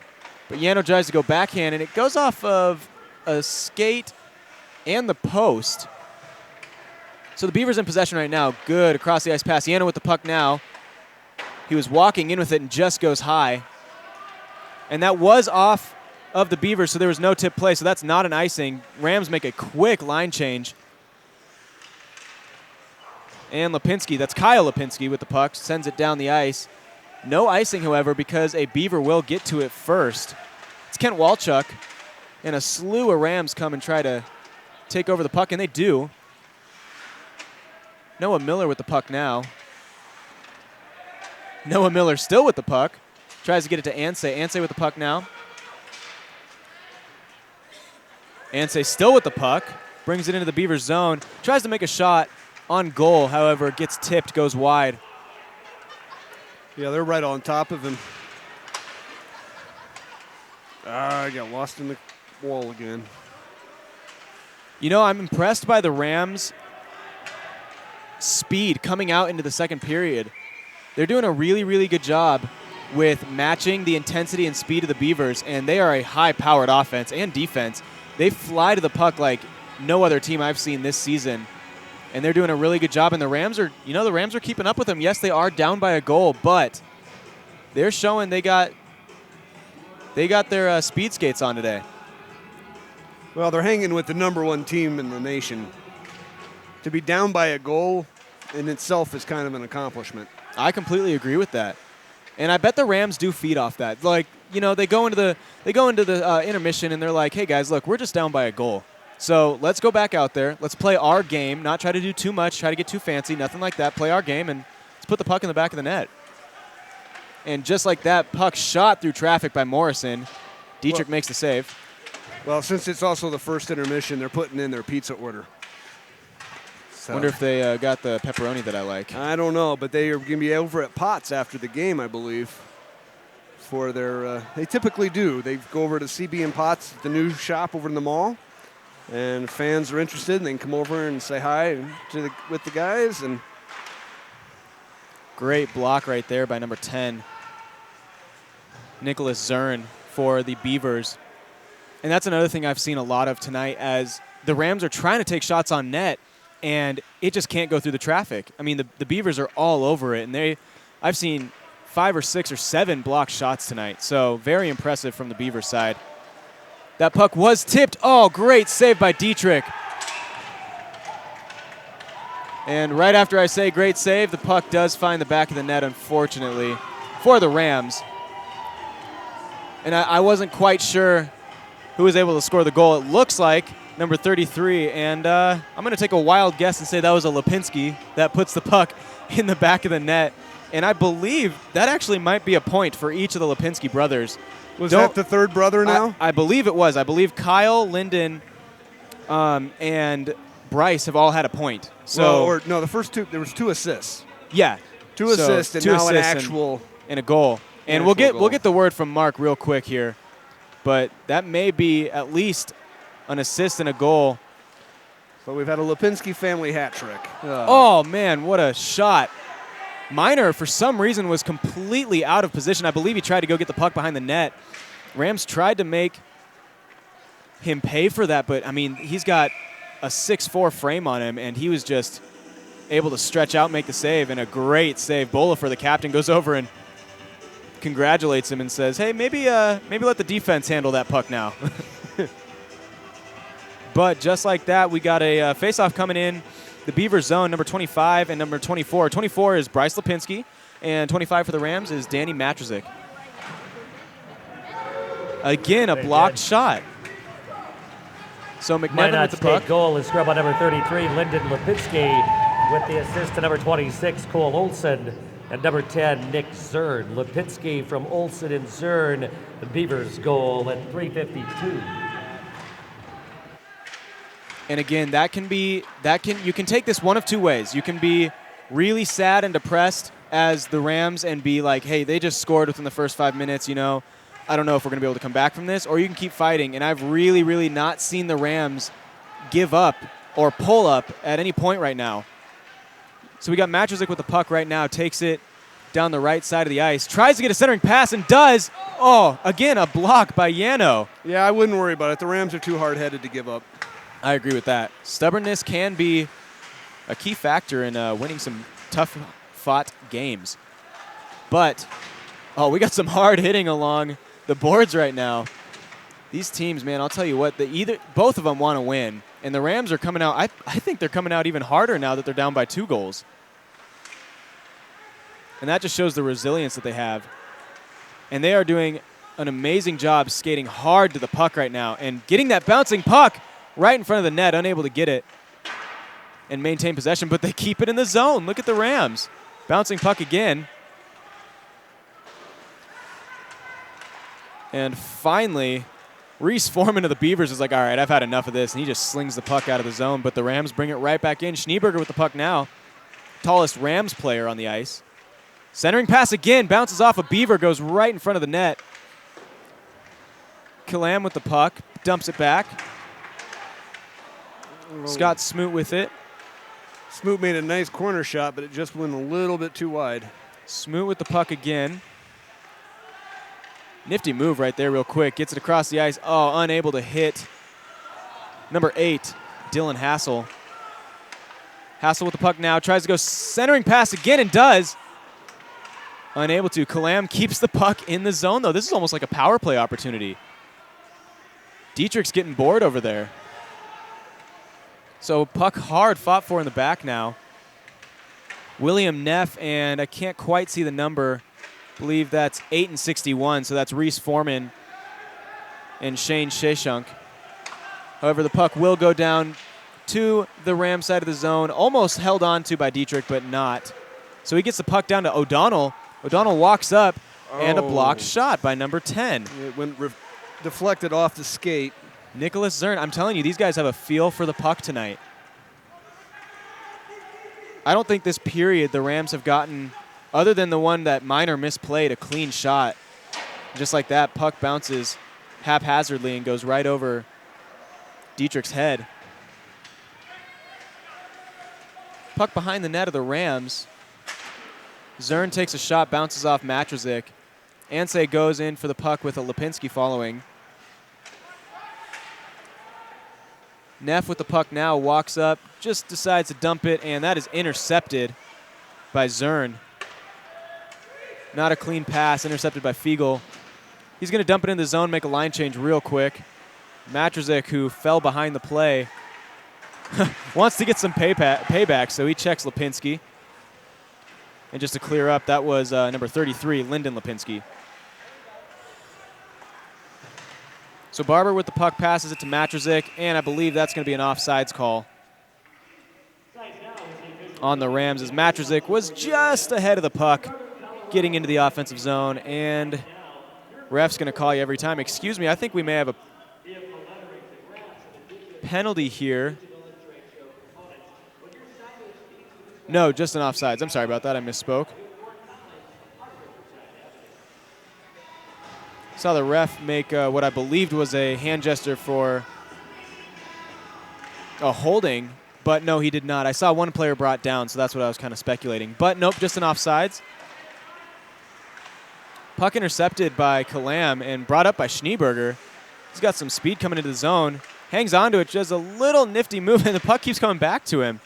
S2: But Yano tries to go backhand, and it goes off of a skate and the post. So the Beavers in possession right now. Good across the ice pass. Yano with the puck now. He was walking in with it and just goes high. And that was off of the Beavers, so there was no tip play, so that's not an icing. Rams make a quick line change. And Lipinski, that's Kyle Lipinski with the puck, sends it down the ice. No icing, however, because a Beaver will get to it first. It's Kent Walchuk, and a slew of Rams come and try to take over the puck, and they do. Noah Miller with the puck now. Noah Miller still with the puck. Tries to get it to Anseh. Anseh with the puck now. Anseh still with the puck. Brings it into the Beavers zone. Tries to make a shot on goal, however, gets tipped, goes wide.
S1: Yeah, they're right on top of him. I got lost in the wall again.
S2: You know, I'm impressed by the Rams' speed coming out into the second period. They're doing a really, really good job with matching the intensity and speed of the Beavers, and they are a high-powered offense and defense. They fly to the puck like no other team I've seen this season. And they're doing a really good job. And the Rams are, the Rams are keeping up with them. Yes, they are down by a goal, but they're showing they got their speed skates on today.
S1: Well, they're hanging with the number one team in the nation. To be down by a goal in itself is kind of an accomplishment.
S2: I completely agree with that. And I bet the Rams do feed off that. Like, they go into the intermission and they're like, hey guys, look, we're just down by a goal. So let's go back out there. Let's play our game, not try to do too much, try to get too fancy, nothing like that. Play our game, and let's put the puck in the back of the net. And just like that, puck shot through traffic by Morrison. Dietrich makes the save.
S1: Well, since it's also the first intermission, they're putting in their pizza order. So.
S2: Wonder if they got the pepperoni that I like.
S1: I don't know, but they are going to be over at Potts after the game, I believe. For their, they typically do. They go over to CB and Potts, the new shop over in the mall. And if fans are interested, and they can come over and say hi with the guys. And
S2: great block right there by number 10, Nicholas Zern for the Beavers. And that's another thing I've seen a lot of tonight as the Rams are trying to take shots on net, and it just can't go through the traffic. I mean, the Beavers are all over it, and I've seen 5 or 6 or 7 blocked shots tonight, so very impressive from the Beavers side. That puck was tipped. Oh, great save by Dietrich. And right after I say great save, the puck does find the back of the net, unfortunately, for the Rams. And I wasn't quite sure who was able to score the goal. It looks like number 33, and I'm going to take a wild guess and say that was a Lipinski that puts the puck in the back of the net. And I believe that actually might be a point for each of the Lipinski brothers.
S1: Was that the third brother now?
S2: I believe it was. I believe Kyle, Lyndon, and Bryce have all had a point. So
S1: the first two, there was 2 assists.
S2: Yeah.
S1: 2 assists and now an actual
S2: and a goal. And we'll get the word from Mark real quick here. But that may be at least an assist and a goal.
S1: So we've had a Lipinski family hat trick.
S2: Oh, man, what a shot. Minor, for some reason, was completely out of position. I believe he tried to go get the puck behind the net. Rams tried to make him pay for that, but, I mean, he's got a 6'4" frame on him, and he was just able to stretch out and make the save, and a great save. Bolifer, the captain, goes over and congratulates him and says, hey, maybe let the defense handle that puck now. But just like that, we got a face-off coming in. The Beavers zone, number 25 and number 24. 24 is Bryce Lipinski, and 25 for the Rams is Danny Matrozik. Again, a blocked shot. So McNevin with the puck.
S3: Goal is scrubbed by number 33, Lyndon Lipinski, with the assist to number 26, Cole Olson, and number 10, Nick Zern. Lipinski from Olson and Zern, the Beavers goal at 3:52.
S2: And again, you can take this one of 2 ways. You can be really sad and depressed as the Rams and be like, hey, they just scored within the first 5 minutes, I don't know if we're going to be able to come back from this. Or you can keep fighting. And I've really, really not seen the Rams give up or pull up at any point right now. So we got Matrozik with the puck right now, takes it down the right side of the ice, tries to get a centering pass and does. Oh, again, a block by Yano.
S1: Yeah, I wouldn't worry about it. The Rams are too hard-headed to give up.
S2: I agree with that. Stubbornness can be a key factor in winning some tough-fought games. But, we got some hard hitting along the boards right now. These teams, man, I'll tell you what, both of them want to win. And the Rams are coming out, I think they're coming out even harder now that they're down by 2 goals. And that just shows the resilience that they have. And they are doing an amazing job skating hard to the puck right now and getting that bouncing puck right in front of the net, unable to get it and maintain possession, but they keep it in the zone. Look at the Rams. Bouncing puck again. And finally, Reese Foreman of the Beavers is like, all right, I've had enough of this, and he just slings the puck out of the zone, but the Rams bring it right back in. Schneeberger with the puck now. Tallest Rams player on the ice. Centering pass again, bounces off a Beaver, goes right in front of the net. Killam with the puck, dumps it back. Scott Smoot with it.
S1: Smoot made a nice corner shot, but it just went a little bit too wide.
S2: Smoot with the puck again. Nifty move right there real quick. Gets it across the ice. Oh, unable to hit. Number 8, Dylan Hassel. Hassel with the puck now. Tries to go centering pass again and does. Unable to. Killam keeps the puck in the zone, though. This is almost like a power play opportunity. Dietrich's getting bored over there. So puck hard fought for in the back now. William Neff, and I can't quite see the number. I believe that's 8 and 61, so that's Reese Foreman and Shane Sheshunk. However, the puck will go down to the Ram side of the zone, almost held on to by Dietrich, but not. So he gets the puck down to O'Donnell. O'Donnell walks up, and a blocked shot by number 10.
S1: It went deflected off the skate.
S2: Nicholas Zern, I'm telling you, these guys have a feel for the puck tonight. I don't think this period the Rams have gotten, other than the one that Minor misplayed, a clean shot. Just like that, puck bounces haphazardly and goes right over Dietrich's head. Puck behind the net of the Rams. Zern takes a shot, bounces off Matrozik. Ansay goes in for the puck with a Lipinski following. Neff with the puck now, walks up, just decides to dump it, and that is intercepted by Zern. Not a clean pass, intercepted by Fiegel. He's going to dump it in the zone, make a line change real quick. Matrozik, who fell behind the play, wants to get some payback, so he checks Lipinski. And just to clear up, that was number 33, Lyndon Lipinski. So Barber with the puck passes it to Matrozik, and I believe that's going to be an offsides call on the Rams, as Matrozik was just ahead of the puck getting into the offensive zone, and ref's going to call you every time. Excuse me, I think we may have a penalty here. No, just an offsides. I'm sorry about that. I misspoke. Saw the ref make what I believed was a hand gesture for a holding, but no, he did not. I saw one player brought down, so that's what I was kind of speculating. But nope, just an offsides. Puck intercepted by Kalam and brought up by Schneeberger. He's got some speed coming into the zone. Hangs onto it, just a little nifty move, and the puck keeps coming back to him.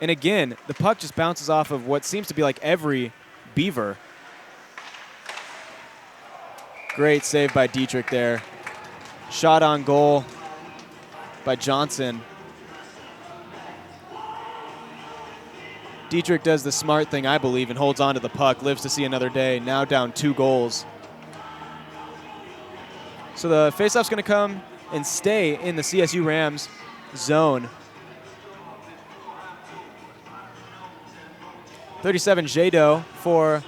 S2: And again, the puck just bounces off of what seems to be like every Beaver. Great save by Dietrich there. Shot on goal by Johnson. Dietrich does the smart thing, I believe, and holds on to the puck, lives to see another day, now down 2 goals. So the faceoff's going to come and stay in the CSU Rams zone. 37 Jado for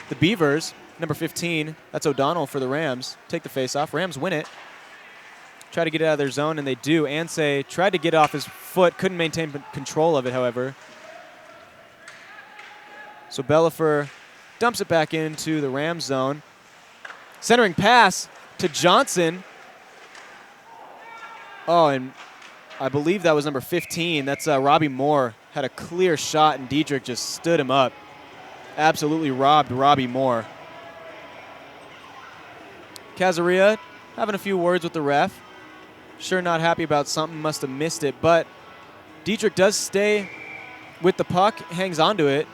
S2: the Beavers. Number 15, that's O'Donnell for the Rams. Take the faceoff. Rams win it. Try to get it out of their zone, and they do. Ansay tried to get off his foot, couldn't maintain control of it, however. So Bellifer dumps it back into the Rams zone. Centering pass to Johnson. Oh, and I believe that was number 15. That's Robbie Moore. Had a clear shot, and Dietrich just stood him up. Absolutely robbed Robbie Moore. Cazaria having a few words with the ref. Sure not happy about something, must have missed it, but Dietrich does stay with the puck, hangs onto it.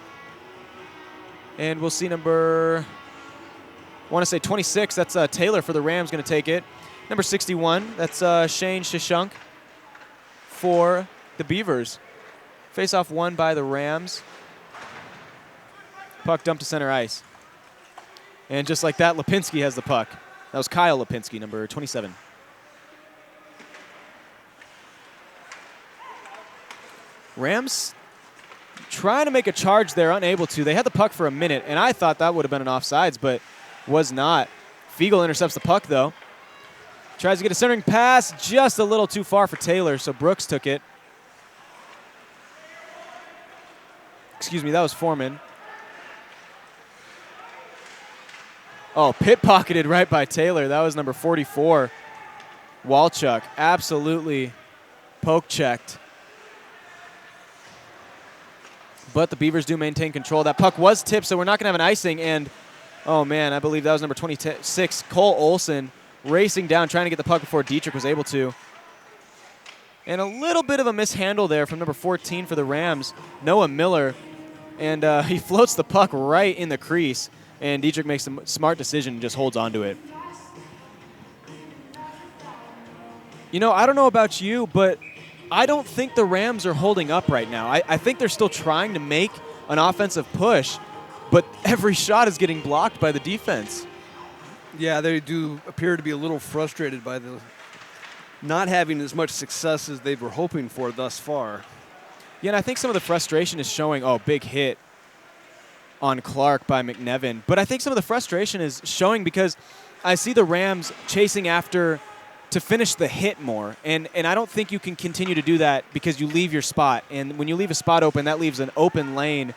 S2: And we'll see number, I want to say 26, that's Taylor for the Rams going to take it. Number 61, that's Shane Shishunk for the Beavers. Face-off won by the Rams. Puck dumped to center ice. And just like that, Lipinski has the puck. That was Kyle Lipinski, number 27. Rams trying to make a charge there, unable to. They had the puck for a minute, and I thought that would have been an offsides, but was not. Fiegel intercepts the puck, though. Tries to get a centering pass, just a little too far for Taylor, so Brooks took it. Excuse me, that was Foreman. Oh, pit-pocketed right by Taylor. That was number 44, Walchuk. Absolutely poke-checked. But the Beavers do maintain control. That puck was tipped, so we're not going to have an icing. And, oh, man, I believe that was number 26, Cole Olson, racing down, trying to get the puck before Dietrich was able to. And a little bit of a mishandle there from number 14 for the Rams, Noah Miller. And he floats the puck right in the crease. And Dietrich makes a smart decision and just holds on to it. You know, I don't know about you, but I don't think the Rams are holding up right now. I think they're still trying to make an offensive push, but every shot is getting blocked by the defense.
S1: Yeah, they do appear to be a little frustrated by the not having as much success as they were hoping for thus far.
S2: Yeah, and I think some of the frustration is showing, big hit on Clark by McNevin. But I think some of the frustration is showing because I see the Rams chasing after to finish the hit more. And I don't think you can continue to do that because you leave your spot. And when you leave a spot open, that leaves an open lane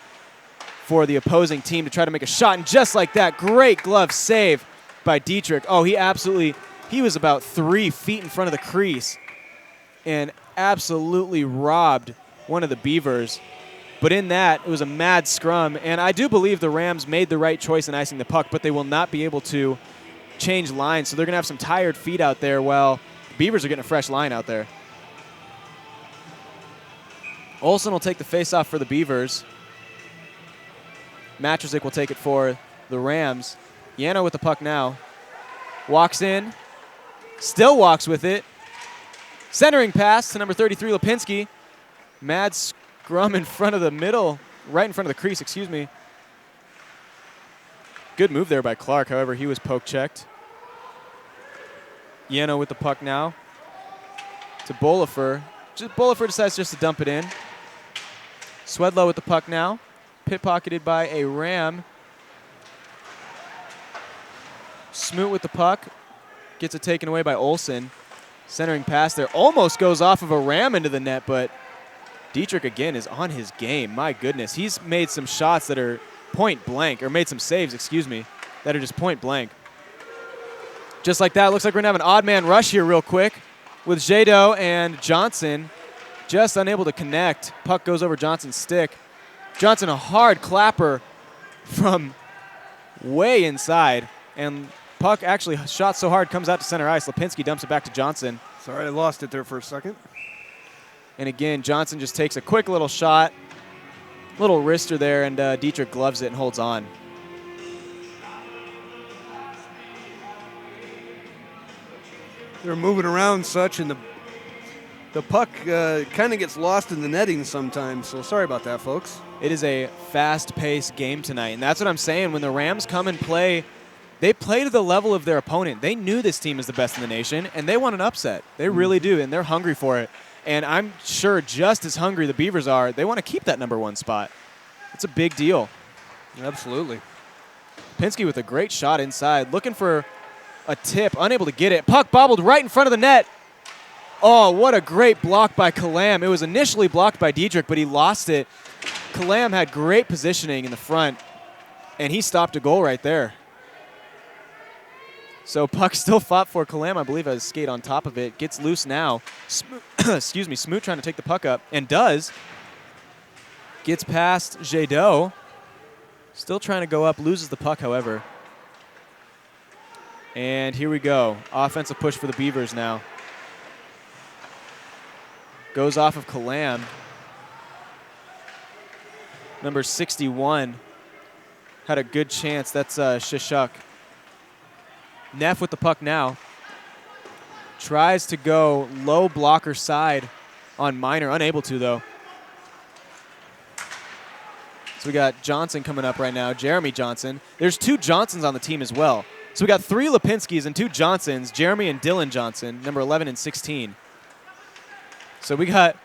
S2: for the opposing team to try to make a shot. And just like that, great glove save by Dietrich. Oh, he was about 3 feet in front of the crease and absolutely robbed one of the Beavers. But in that, it was a mad scrum. And I do believe the Rams made the right choice in icing the puck, but they will not be able to change lines. So they're going to have some tired feet out there while the Beavers are getting a fresh line out there. Olsen will take the face-off for the Beavers. Matrzik will take it for the Rams. Yano with the puck now. Walks in. Still walks with it. Centering pass to number 33, Lipinski. Mad scrum in front of the middle, right in front of the crease, excuse me. Good move there by Clark, however, he was poke-checked. Yano with the puck now to Bolifer. Bolifer decides just to dump it in. Swedlow with the puck now. Pit-pocketed by a Ram. Smoot with the puck. Gets it taken away by Olsen. Centering pass there. Almost goes off of a Ram into the net, but Dietrich again is on his game. My goodness. He's made some shots that are point blank, or made some saves, excuse me, that are just point blank. Just like that, looks like we're going to have an odd man rush here real quick with Jado and Johnson just unable to connect. Puck goes over Johnson's stick. Johnson, a hard clapper from way inside, and puck actually shot so hard comes out to center ice. Lipinski dumps it back to Johnson.
S1: Sorry, I lost it there for a second.
S2: And again, Johnson just takes a quick little shot, little wrister there, and Dietrich gloves it and holds on.
S1: They're moving around such, and the puck kind of gets lost in the netting sometimes, so sorry about that, folks.
S2: It is a fast-paced game tonight, and that's what I'm saying. When the Rams come and play, they play to the level of their opponent. They knew this team is the best in the nation, and they want an upset. They really do, and they're hungry for it. And I'm sure just as hungry the Beavers are, they want to keep that number 1 spot. It's a big deal.
S1: Absolutely.
S2: Pinsky with a great shot inside, looking for a tip, unable to get it. Puck bobbled right in front of the net. Oh, what a great block by Kalam. It was initially blocked by Dietrich, but he lost it. Kalam had great positioning in the front, and he stopped a goal right there. So puck still fought for. Kalam, I believe, has skate on top of it. Gets loose now. Excuse me, Smoot trying to take the puck up, and does. Gets past Jadot. Still trying to go up, loses the puck, however. And here we go. Offensive push for the Beavers now. Goes off of Kalam. Number 61 had a good chance. That's Shishak. Neff with the puck now. Tries to go low blocker side on Minor. Unable to, though. So we got Johnson coming up right now. Jeremy Johnson. There's 2 Johnsons on the team as well. So we got 3 Lipinskis and 2 Johnsons, Jeremy and Dylan Johnson, number 11 and 16. So we got,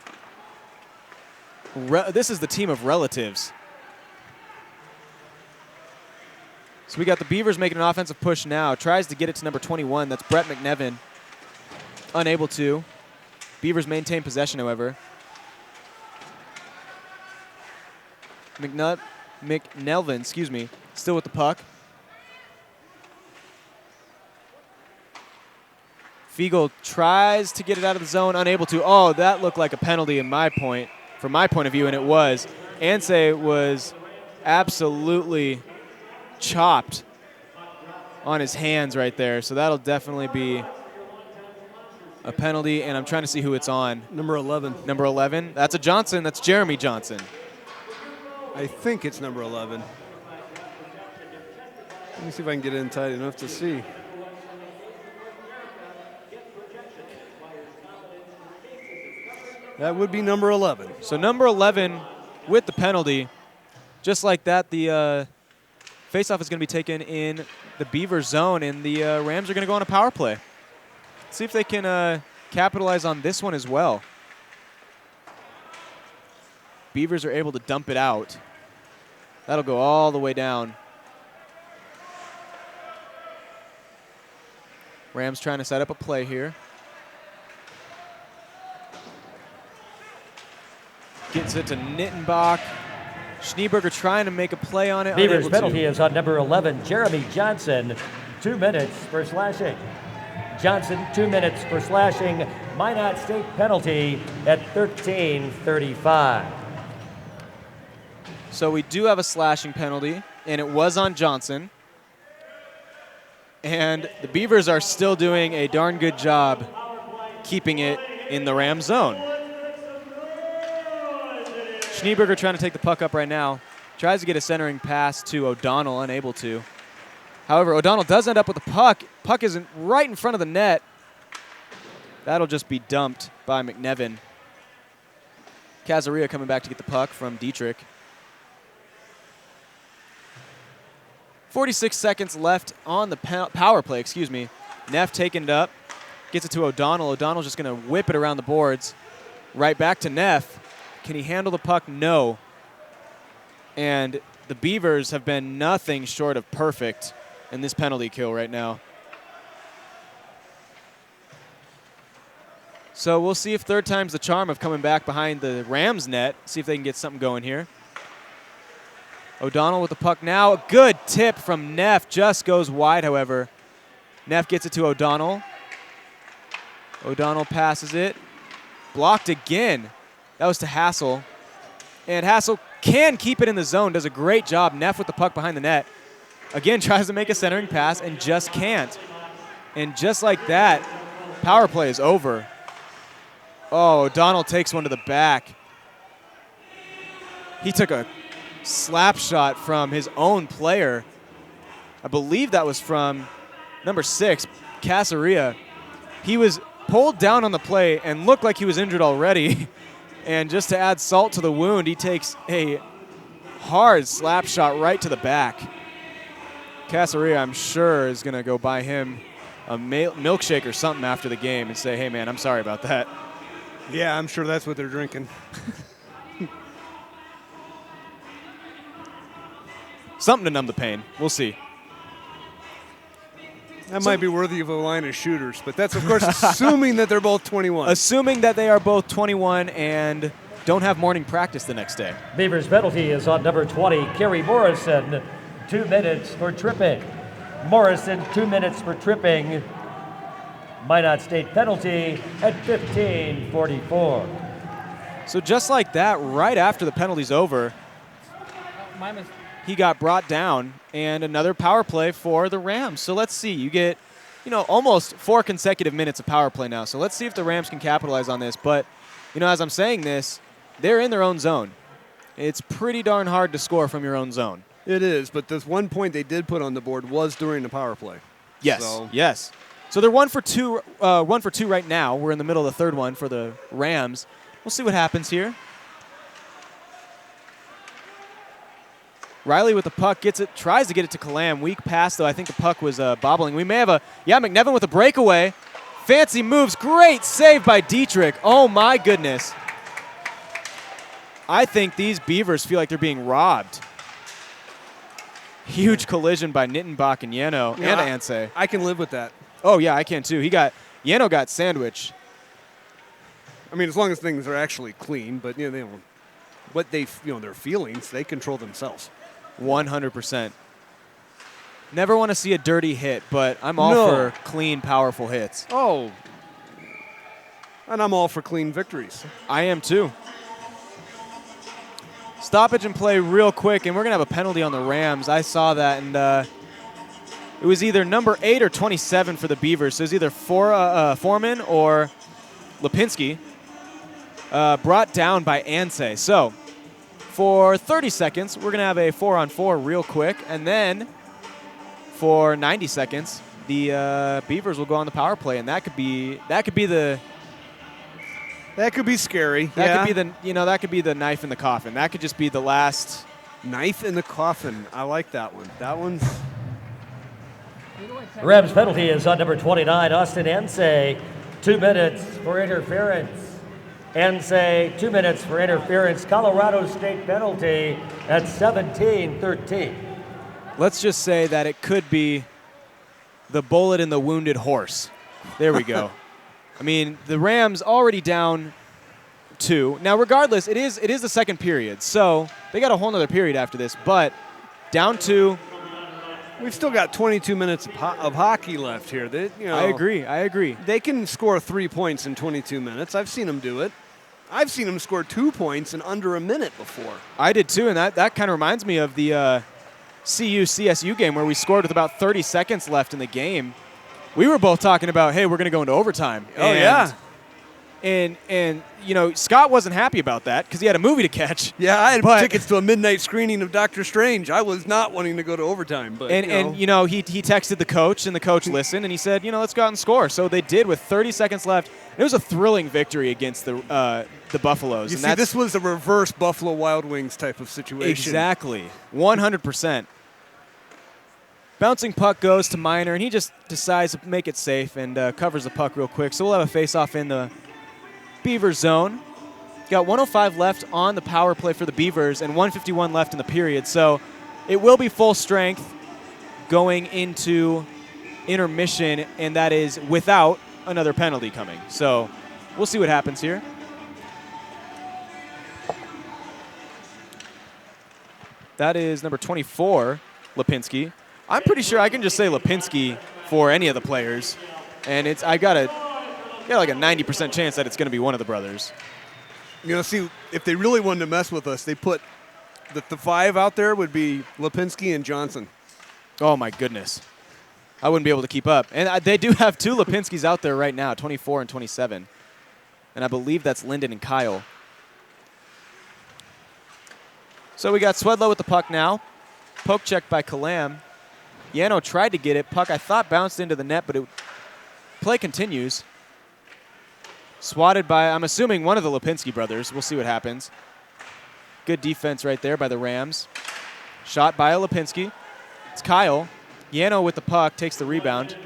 S2: this is the team of relatives. So we got the Beavers making an offensive push now. Tries to get it to number 21. That's Brett McNevin. Unable to. Beavers maintain possession, however. McNelvin, still with the puck. Fiegel tries to get it out of the zone, unable to. Oh, that looked like a penalty from my point of view, and it was. Anseh was absolutely chopped on his hands right there, so that'll definitely be a penalty, and I'm trying to see who it's on.
S1: Number 11.
S2: Number 11? That's a Johnson. That's Jeremy Johnson.
S1: I think it's number 11. Let me see if I can get in tight enough to see. That would be number 11.
S2: So number 11 with the penalty. Just like that, the faceoff is going to be taken in the Beaver zone, and the Rams are going to go on a power play. Let's see if they can capitalize on this one as well. Beavers are able to dump it out. That'll go all the way down. Rams trying to set up a play here. Gets it to Nittenbach. Schneeberger trying to make a play on it.
S3: Beavers penalty is on number 11, Jeremy Johnson. 2 minutes for slashing. Johnson, 2 minutes for slashing. Minot State penalty at 13:35.
S2: So we do have a slashing penalty, and it was on Johnson. And the Beavers are still doing a darn good job keeping it in the Ram zone. Schneeberger trying to take the puck up right now. Tries to get a centering pass to O'Donnell, unable to. However, O'Donnell does end up with the puck. Puck isn't right in front of the net. That'll just be dumped by McNevin. Casaria coming back to get the puck from Dietrich. 46 seconds left on the power play, Neff taking it up, gets it to O'Donnell. O'Donnell's just going to whip it around the boards. Right back to Neff. Can he handle the puck? No. And the Beavers have been nothing short of perfect in this penalty kill right now. So we'll see if third time's the charm of coming back behind the Rams net, see if they can get something going here. O'Donnell with the puck now. A good tip from Neff. Just goes wide, however. Neff gets it to O'Donnell. O'Donnell passes it. Blocked again. That was to Hassel. And Hassel can keep it in the zone. Does a great job. Neff with the puck behind the net. Again, tries to make a centering pass and just can't. And just like that, power play is over. Oh, O'Donnell takes one to the back. He took a slap shot from his own player. I believe that was from number 6, Casaria. He was pulled down on the play and looked like he was injured already. And just to add salt to the wound, he takes a hard slap shot right to the back. Casaria, I'm sure, is going to go buy him a milkshake or something after the game and say, hey, man, I'm sorry about that.
S1: Yeah, I'm sure that's what they're drinking.
S2: Something to numb the pain. We'll see.
S1: That might be worthy of a line of shooters, but that's, of course, assuming that they're both 21.
S2: Assuming that they are both 21 and don't have morning practice the next day.
S3: Beavers' penalty is on number 20, Kerry Morrison. 2 minutes for tripping. Morrison, 2 minutes for tripping. Minot State penalty at 15:44.
S2: So just like that, right after the penalty's over, he got brought down, and another power play for the Rams. So let's see. You get, almost 4 consecutive minutes of power play now. So let's see if the Rams can capitalize on this. But, as I'm saying this, they're in their own zone. It's pretty darn hard to score from your own zone.
S1: It is, but this one point they did put on the board was during the power play.
S2: Yes, yes. So they're 1 for 2 right now. We're in the middle of the third one for the Rams. We'll see what happens here. Riley with the puck, gets it, tries to get it to Kalam. Weak pass, though. I think the puck was bobbling. We may have McNevin with a breakaway. Fancy moves. Great save by Dietrich. Oh, my goodness. I think these Beavers feel like they're being robbed. Huge collision by Nittenbach and Yano and Ansay.
S1: I can live with that.
S2: Oh, yeah, I can, too. Yano got sandwiched.
S1: I mean, as long as things are actually clean, but, they don't. What their feelings, they control themselves.
S2: 100%. Never want to see a dirty hit, but I'm all for clean, powerful hits.
S1: Oh. And I'm all for clean victories.
S2: I am too. Stoppage and play real quick, and we're going to have a penalty on the Rams. I saw that, and it was either number 8 or 27 for the Beavers. So it was either Foreman or Lipinski. Brought down by Ansay. So for 30 seconds, we're going to have a 4-on-4 real quick, and then for 90 seconds, the Beavers will go on the power play, and that could be
S1: scary.
S2: That could be the knife in the coffin. That could just be the last
S1: knife in the coffin. I like that one. That one's.
S3: Rams penalty is on number 29, Austin Ansay. 2 minutes for interference. Ansay, 2 minutes for interference. Colorado State penalty at 17-13.
S2: Let's just say that it could be the bullet in the wounded horse. There we go. I mean, the Rams already down 2. Now, regardless, it is the second period, so they got a whole nother period after this. But down 2.
S1: We've still got 22 minutes of hockey left here.
S2: I agree.
S1: They can score 3 points in 22 minutes. I've seen them do it. I've seen them score 2 points in under a minute before.
S2: I did too, and that kind of reminds me of the CSU game where we scored with about 30 seconds left in the game. We were both talking about, hey, we're going to go into overtime.
S1: Oh, yeah.
S2: And Scott wasn't happy about that because he had a movie to catch.
S1: Yeah, I had tickets to a midnight screening of Doctor Strange. I was not wanting to go to overtime, but
S2: he texted the coach, and the coach listened, and he said, let's go out and score. So they did with 30 seconds left. It was a thrilling victory against the Buffaloes.
S1: You see, this was a reverse Buffalo Wild Wings type of situation.
S2: Exactly, 100%. Bouncing puck goes to Miner, and he just decides to make it safe and covers the puck real quick. So we'll have a face-off in the Beaver zone. Got 1:05 left on the power play for the Beavers and 1:51 left in the period. So it will be full strength going into intermission, and that is without another penalty coming. So we'll see what happens here. That is number 24, Lipinski. I'm pretty sure I can just say Lipinski for any of the players, and I got like a 90% chance that it's going to be one of the brothers.
S1: See, if they really wanted to mess with us, they put the 5 out there would be Lipinski and Johnson.
S2: Oh, my goodness. I wouldn't be able to keep up. And they do have 2 Lipinskis out there right now, 24 and 27. And I believe that's Lyndon and Kyle. So we got Swedlow with the puck now. Poke check by Kalam. Yano tried to get it. Puck, I thought, bounced into the net, but play continues. Swatted by, I'm assuming, one of the Lipinski brothers. We'll see what happens. Good defense right there by the Rams. Shot by a Lipinski. It's Kyle. Yano with the puck, takes the rebound.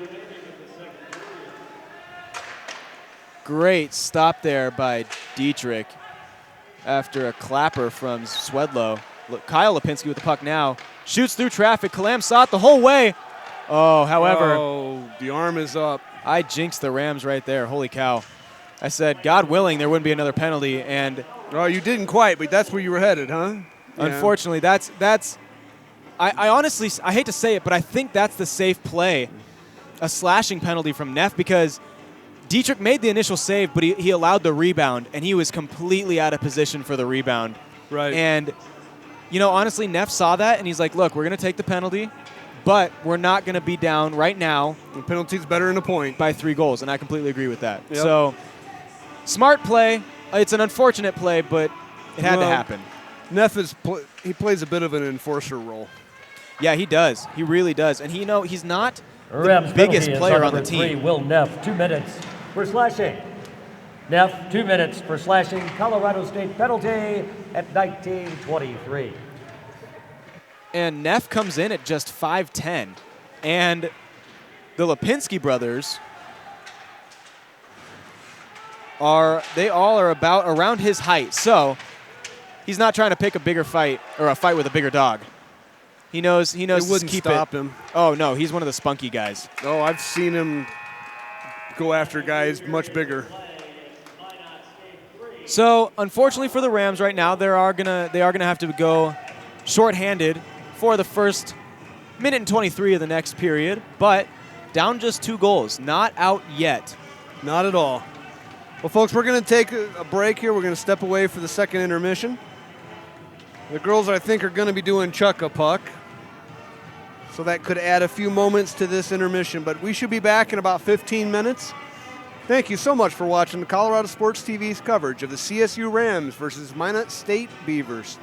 S2: Great stop there by Dietrich after a clapper from Swedlow. Kyle Lipinski with the puck now. Shoots through traffic. Kalam saw it the whole way. Oh, however.
S1: The arm is up.
S2: I jinxed the Rams right there. Holy cow. I said, God willing, there wouldn't be another penalty. And
S1: oh, you didn't quite, but that's where you were headed, huh?
S2: Unfortunately, that's. I honestly, I hate to say it, but I think that's the safe play. A slashing penalty from Neff, because Dietrich made the initial save, but he allowed the rebound, and he was completely out of position for the rebound.
S1: Right.
S2: And, honestly, Neff saw that, and he's like, look, we're going to take the penalty, but we're not going to be down right now.
S1: The penalty's better than a point.
S2: By 3 goals, and I completely agree with that.
S1: Yep.
S2: So, smart play. It's an unfortunate play, but it had to happen.
S1: Neff he plays a bit of an enforcer role.
S2: Yeah, he does. He really does. And he's not
S3: Rams
S2: the biggest player on the
S3: number
S2: team.
S3: 3, Will Neff, 2 minutes for slashing. Neff, 2 minutes for slashing. Colorado State penalty at 19:23.
S2: And Neff comes in at just 5'10". And the Lipinski brothers are about around his height. So he's not trying to pick a bigger fight or a fight with a bigger dog. He knows
S1: It wouldn't
S2: to keep
S1: stop
S2: it.
S1: him.
S2: Oh, no, he's one of the spunky guys.
S1: Oh, I've seen him go after guys much bigger.
S2: So, unfortunately for the Rams right now, they are gonna have to go shorthanded for the first minute and 23 of the next period, but down just 2 goals, not out yet.
S1: Not at all. Well, folks, we're going to take a break here. We're going to step away for the second intermission. The girls, I think, are going to be doing chuck-a-puck, so that could add a few moments to this intermission, but we should be back in about 15 minutes. Thank you so much for watching the Colorado Sports TV's coverage of the CSU Rams versus Minot State Beavers.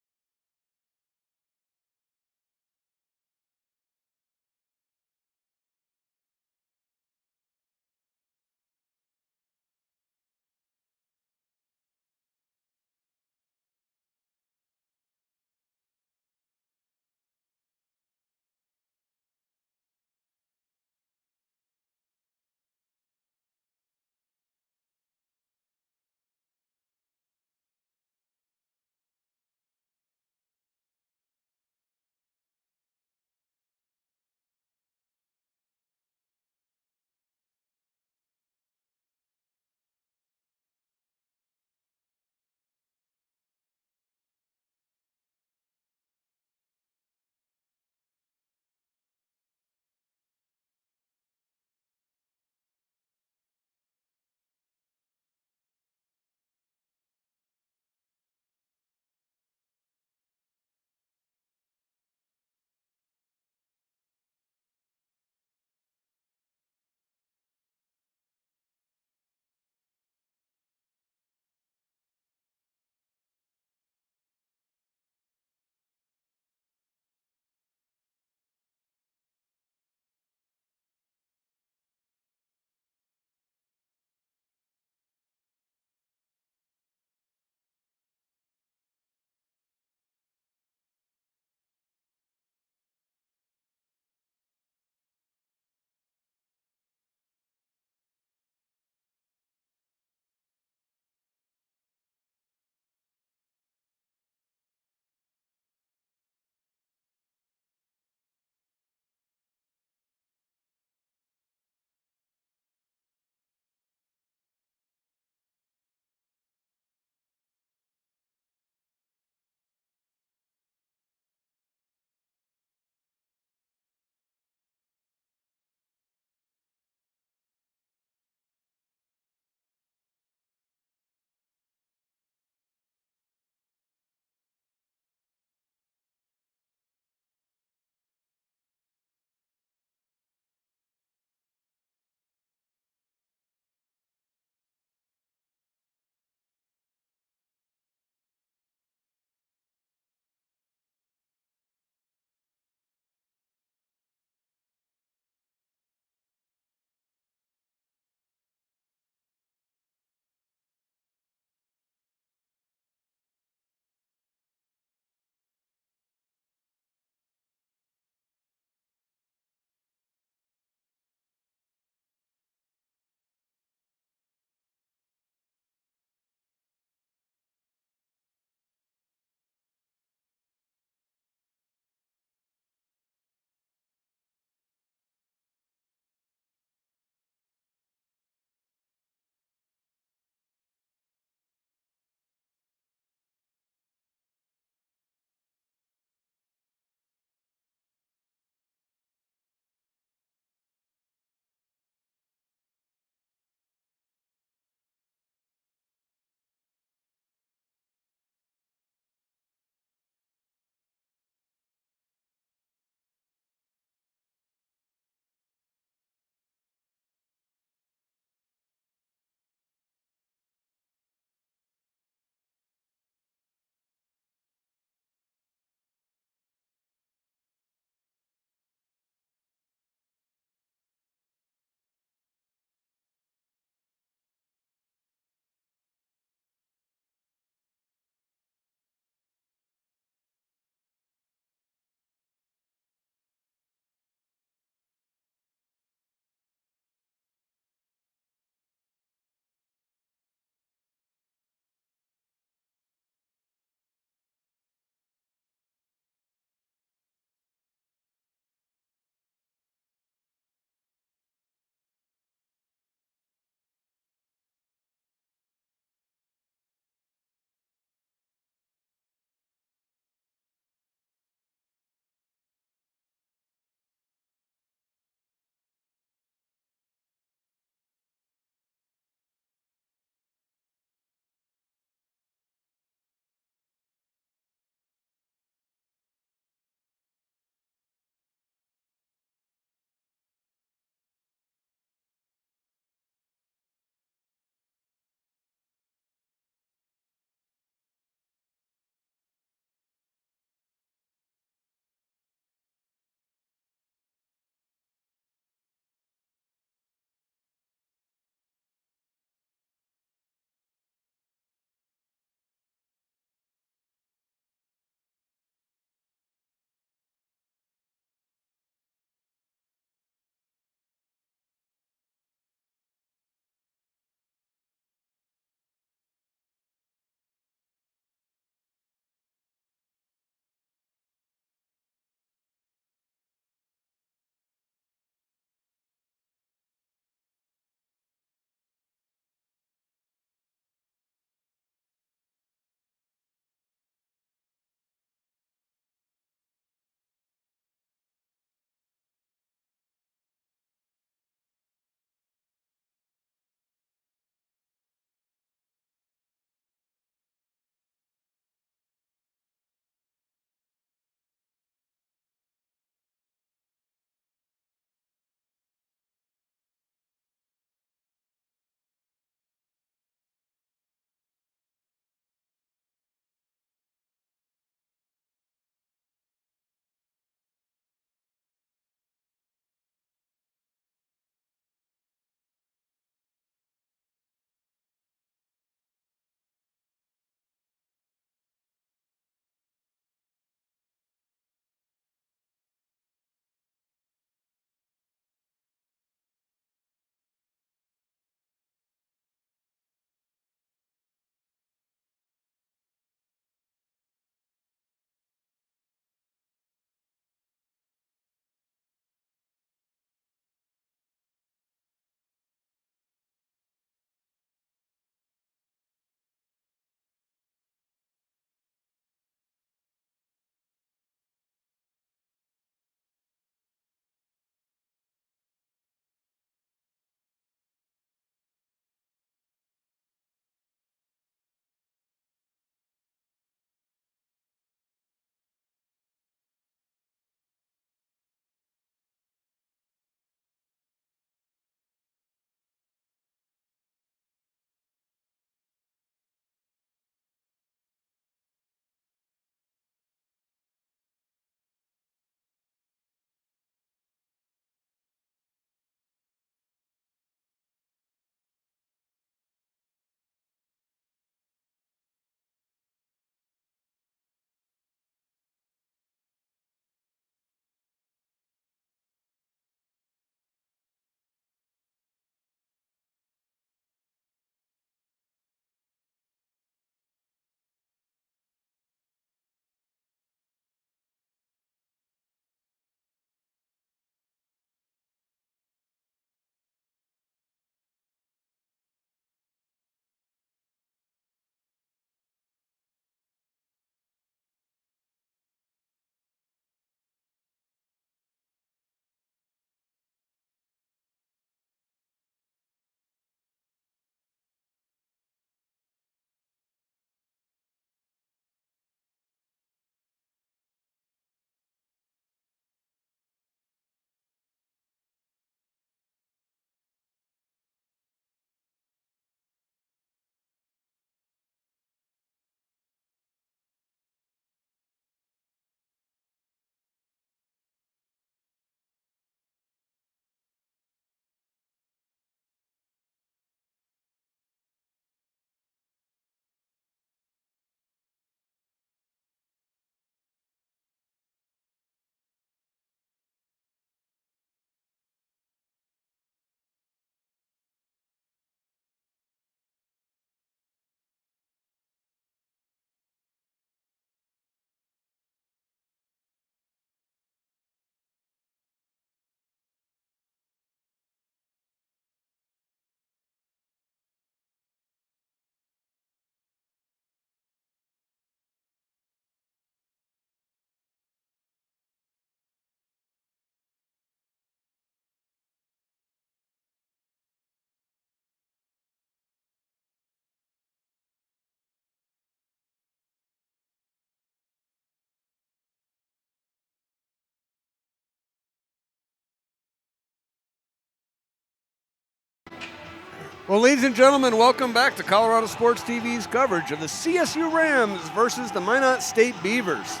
S1: Well, ladies and gentlemen, welcome back to Colorado Sports TV's coverage of the CSU Rams versus the Minot State Beavers.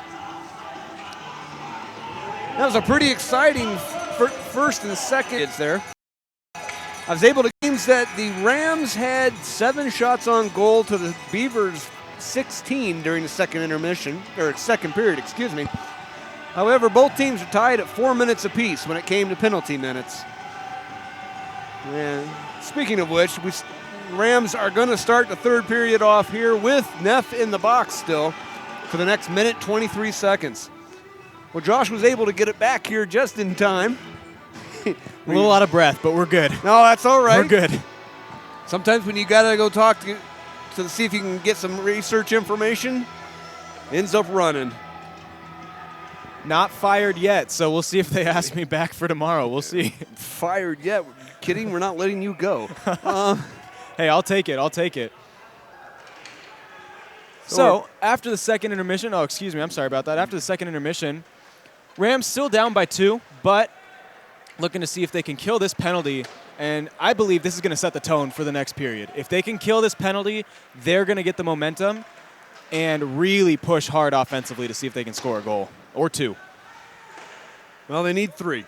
S1: That was a pretty exciting first and second there. I was able to games that the Rams had 7 shots on goal to the Beavers 16 during the second period, excuse me. However, both teams are tied at 4 minutes apiece when it came to penalty minutes. And speaking of which, Rams are going to start the third period off here with Neff in the box still for the next minute 23 seconds. Well, Josh was able to get it back here just in time.
S2: A little out of breath, but we're good.
S1: No, that's all right.
S2: We're good.
S1: Sometimes when you got to go talk to see if you can get some research information, ends up running.
S2: Not fired yet, so we'll see if they ask me back for tomorrow. We'll see.
S1: Fired yet? Kidding? We're not letting you go.
S2: Hey, I'll take it. I'll take it. So after the second intermission, I'm sorry about that. After the second intermission, Rams still down by 2, but looking to see if they can kill this penalty. And I believe this is going to set the tone for the next period. If they can kill this penalty, they're going to get the momentum and really push hard offensively to see if they can score a goal or 2.
S1: Well, they need 3.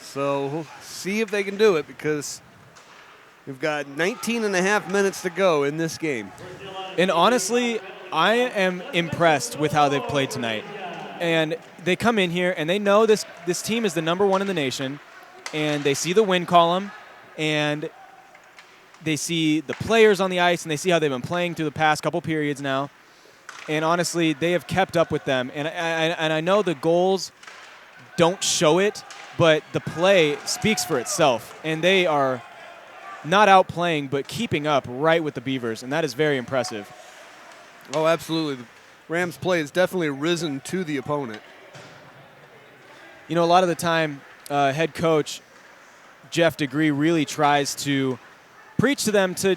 S1: So we'll see if they can do it because we've got 19 and a half minutes to go in this game.
S2: And honestly, I am impressed with how they've played tonight. And they come in here and they know this team is the number 1 in the nation, and they see the win column, and they see the players on the ice, and they see how they've been playing through the past couple periods now. And honestly, they have kept up with them. And I know the goals don't show it, but the play speaks for itself. And they are not outplaying, but keeping up right with the Beavers, and that is very impressive.
S1: Oh, absolutely. The Rams' play has definitely risen to the opponent.
S2: You know, a lot of the time, head coach Jeff DeGree really tries to preach to them to,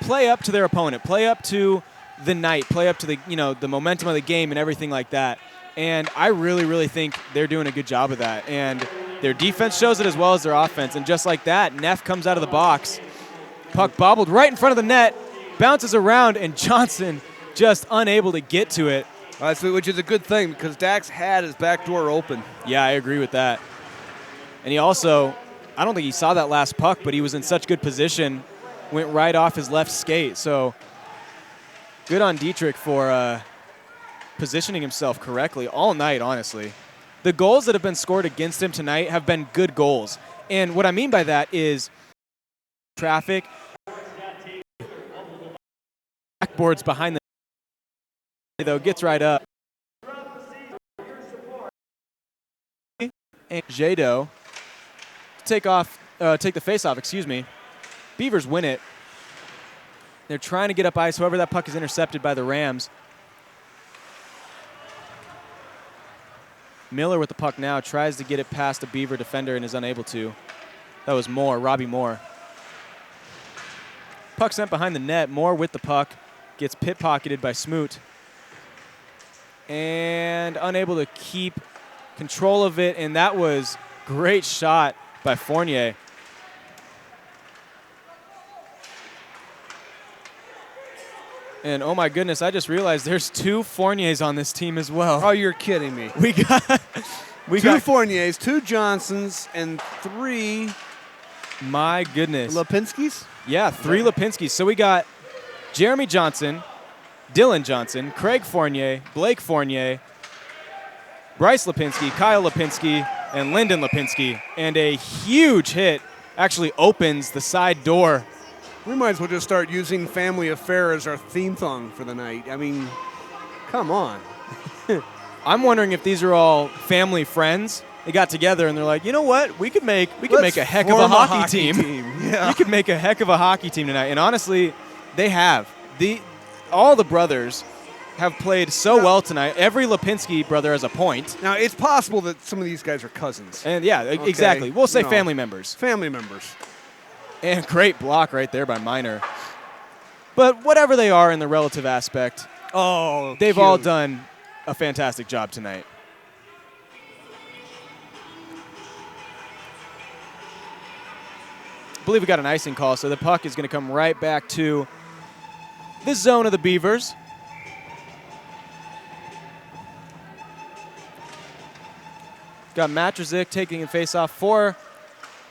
S2: play up to their opponent, play up to the night, play up to the momentum of the game and everything like that. And I really, really think they're doing a good job of that. And their defense shows it as well as their offense. And just like that, Neff comes out of the box. Puck bobbled right in front of the net, bounces around, and Johnson just unable to get to it.
S1: Which is a good thing because Dax had his back door open.
S2: Yeah, I agree with that. And he also, I don't think he saw that last puck, but he was in such good position, went right off his left skate. So good on Dietrich for positioning himself correctly all night, honestly. The goals that have been scored against him tonight have been good goals. And what I mean by that is traffic, backboards behind the though, gets right up. And Jado take the face-off, excuse me. Beavers win it. They're trying to get up ice. However, that puck is intercepted by the Rams. Miller with the puck now, tries to get it past a Beaver defender and is unable to. That was Moore, Robbie Moore. Puck sent behind the net. Moore with the puck, gets pit-pocketed by Smoot. And unable to keep control of it, and that was great shot by Fournier. And oh my goodness, I just realized there's 2 Fourniers on this team as well.
S1: Oh, you're kidding me.
S2: We got
S1: 2 Fourniers, 2 Johnsons, and 3
S2: My goodness.
S1: Lipinskis?
S2: Yeah, 3 Lipinskis. So we got Jeremy Johnson, Dylan Johnson, Craig Fournier, Blake Fournier, Bryce Lipinski, Kyle Lipinski, and Lyndon Lipinski. And a huge hit actually opens the side door.
S1: We might as well just start using Family Affair as our theme song for the night. I mean, come on.
S2: I'm wondering if these are all family friends. They got together and they're like, you know what? We could make a heck of a hockey team.
S1: Yeah.
S2: We could make a heck of a hockey team tonight. And honestly, they have. All the brothers have played so well tonight. Every Lipinski brother has a point.
S1: Now, it's possible that some of these guys are cousins.
S2: And yeah, exactly. We'll say family members.
S1: Family members.
S2: And great block right there by Miner. But whatever they are in the relative aspect, they've all done a fantastic job tonight. believe we got an icing call, so the puck is going to come right back to the zone of the Beavers. Got Matrozik taking a face-off for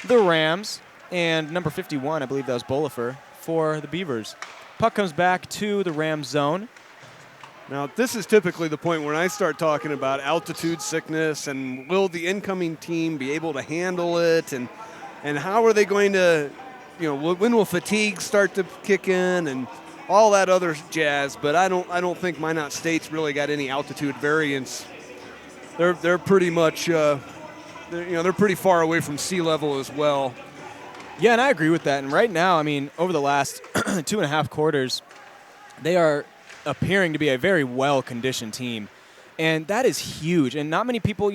S2: the Rams, and number 51, I believe that was Bolifer, for the Beavers. Puck comes back to the Rams zone.
S1: Now, this is typically the point when I start talking about altitude sickness and will the incoming team be able to handle it, and how are they going to, when will fatigue start to kick in and all that other jazz. But I don't think Minot State's really got any altitude variance. They're pretty much they're pretty far away from sea level as well.
S2: Yeah, and I agree with that. And right now, I mean, over the last 2.5 quarters, they are appearing to be a very well-conditioned team. And that is huge. And not many people,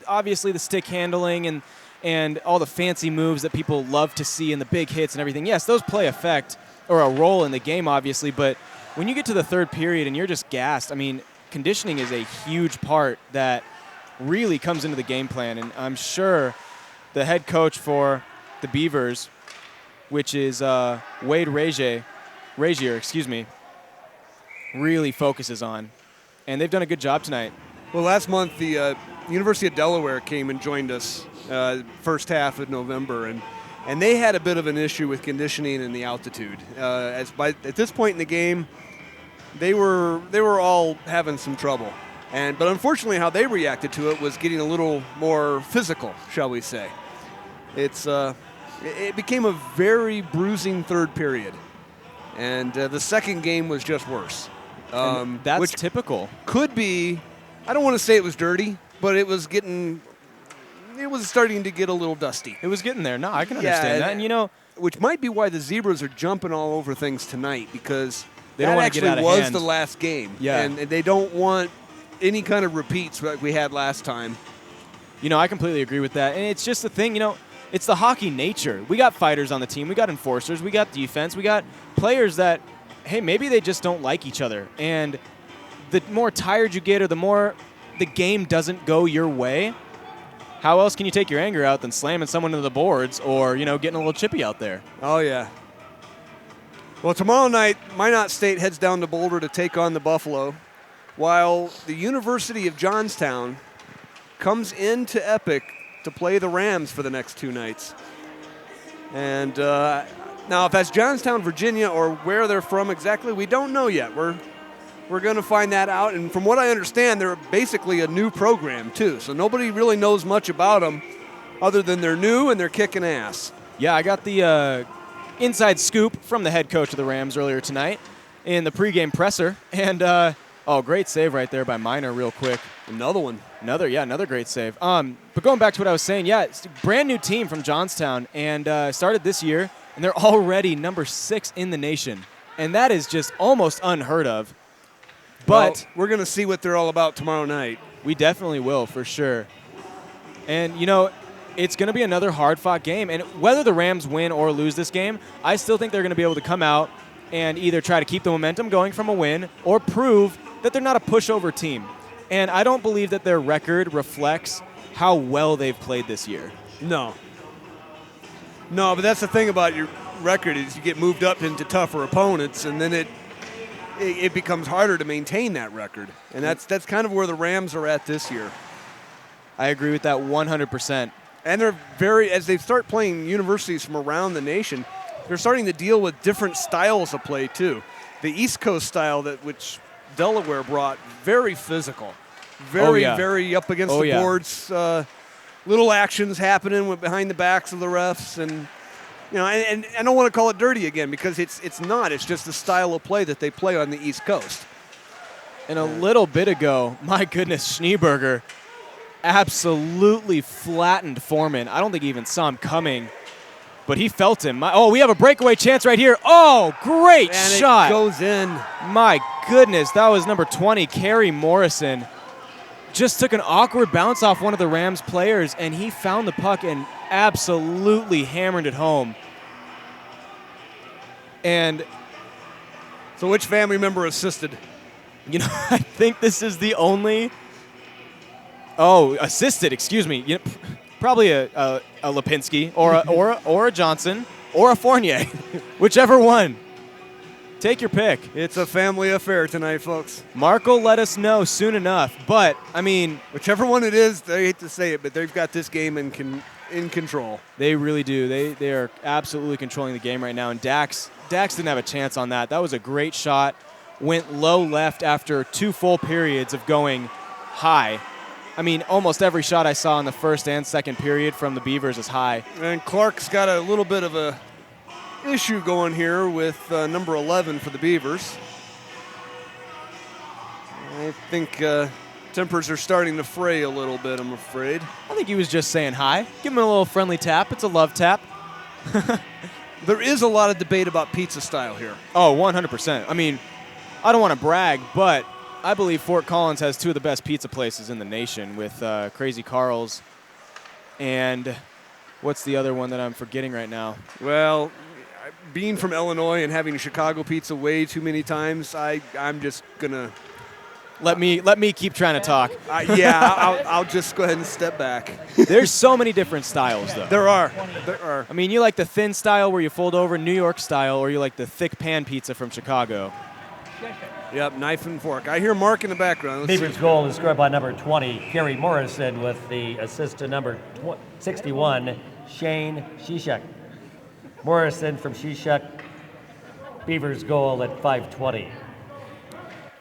S2: obviously the stick handling and all the fancy moves that people love to see and the big hits and everything. Yes, those play effect or a role in the game, obviously. But when you get to the third period and you're just gassed, I mean, conditioning is a huge part that really comes into the game plan. And I'm sure the head coach for the Beavers, which is Wade Razier, really focuses on. And they've done a good job tonight.
S1: Well, last month, the University of Delaware came and joined us first half of November, and they had a bit of an issue with conditioning and the altitude. At this point in the game, they were all having some trouble. But unfortunately, how they reacted to it was getting a little more physical, shall we say. It became a very bruising third period, and the second game was just worse.
S2: That's
S1: which
S2: typical.
S1: Could be, I don't want to say it was dirty, but it was starting to get a little dusty.
S2: It was getting there. No, I can understand that. And
S1: which might be why the Zebras are jumping all over things tonight, because
S2: they don't want to get out of
S1: was
S2: hand.
S1: The last game.
S2: Yeah.
S1: And they don't want any kind of repeats like we had last time.
S2: I completely agree with that. And it's just the thing, it's the hockey nature. We got fighters on the team. We got enforcers. We got defense. We got players that, hey, maybe they just don't like each other. And the more tired you get or the more the game doesn't go your way, how else can you take your anger out than slamming someone into the boards or, getting a little chippy out there?
S1: Oh, yeah. Well, tomorrow night, Minot State heads down to Boulder to take on the Buffalo, while the University of Johnstown comes into Epic to play the Rams for the next 2 nights. And now, if that's Johnstown, Virginia, or where they're from exactly, we don't know yet. We're going to find that out. And from what I understand, they're basically a new program, too. So nobody really knows much about them other than they're new and they're kicking ass.
S2: Yeah, I got the inside scoop from the head coach of the Rams earlier tonight in the pregame presser. And, great save right there by Miner real quick.
S1: Another one.
S2: Another great save. But going back to what I was saying, it's a brand new team from Johnstown and started this year, and they're already number 6 in the nation. And that is just almost unheard of. But
S1: we're going to see what they're all about tomorrow night.
S2: We definitely will, for sure. And, it's going to be another hard-fought game. And whether the Rams win or lose this game, I still think they're going to be able to come out and either try to keep the momentum going from a win or prove that they're not a pushover team. And I don't believe that their record reflects how well they've played this year.
S1: No, but that's the thing about your record is you get moved up into tougher opponents, and then it becomes harder to maintain that record. And that's kind of where the Rams are at this year.
S2: I agree with that 100%.
S1: And they're as they start playing universities from around the nation, they're starting to deal with different styles of play too. The East Coast style which Delaware brought, very physical, very up against the boards. Little actions happening behind the backs of the refs, and and I don't want to call it dirty again because it's not. It's just the style of play that they play on the East Coast.
S2: And a little bit ago, my goodness, Schneeberger absolutely flattened Foreman. I don't think he even saw him coming, but he felt him. We have a breakaway chance right here. Oh, great
S1: and
S2: shot.
S1: It goes in.
S2: My goodness, that was number 20, Kerry Morrison. Just took an awkward bounce off one of the Rams players, and he found the puck and absolutely hammered it home. And
S1: so which family member assisted?
S2: I think this is the only... assisted, excuse me. Probably a Lipinski or a Johnson. or a Fournier, whichever one. Take your pick.
S1: It's a family affair tonight, folks.
S2: Mark will let us know soon enough. But, I mean,
S1: whichever one it is, I hate to say it, but they've got this game in control.
S2: They really do. They are absolutely controlling the game right now. And Dax didn't have a chance on that. That was a great shot. Went low left after 2 full periods of going high. I mean, almost every shot I saw in the first and second period from the Beavers is high.
S1: And Clark's got a little bit of a issue going here with number 11 for the Beavers. I think tempers are starting to fray a little bit, I'm afraid.
S2: I think he was just saying hi. Give him a little friendly tap. It's a love tap.
S1: There is a lot of debate about pizza style here.
S2: Oh, 100%. I mean, I don't want to brag, but I believe Fort Collins has 2 of the best pizza places in the nation with Crazy Carl's and what's the other one that I'm forgetting right now?
S1: Well, being from Illinois and having Chicago pizza way too many times, I'm just gonna
S2: let me keep trying to talk.
S1: I'll just go ahead and step back.
S2: There's so many different styles, though.
S1: There are.
S2: I mean, you like the thin style where you fold over, New York style, or you like the thick pan pizza from Chicago.
S1: Yep, knife and fork. I hear Mark in the background.
S3: Beavers' goal is scored by number 20, Kerry Morrison, with the assist to number 61, Shane Shishak. Morrison from Shishak, Beavers' goal at 5:20.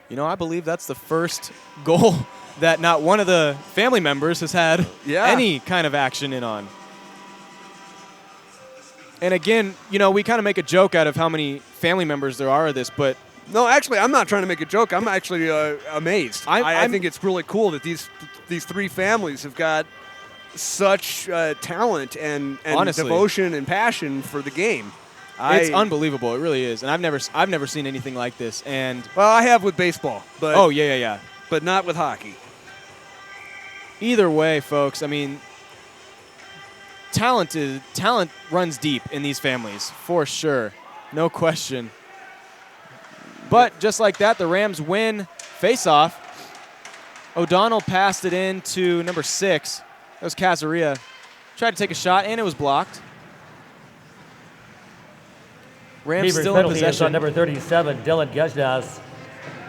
S2: You know, I believe that's the first goal that not one of the family members has had any kind of action in on. And again, you know, we kind of make a joke out of how many family members there are of this, but
S1: no, actually, I'm not trying to make a joke. I'm actually amazed. I think it's really cool that these 3 families have got such talent and devotion and passion for the game.
S2: It's unbelievable. It really is. And I've never seen anything like this. And
S1: well, I have with baseball, but
S2: yeah.
S1: But not with hockey.
S2: Either way, folks, I mean, talent runs deep in these families for sure. No question. But just like that, the Rams win face-off. O'Donnell passed it in to number 6. That was Cazaria. Tried to take a shot, and it was blocked. Rams
S3: Beavers
S2: still in
S3: penalty is
S2: possession.
S3: on number 37, Dylan Gejdaus.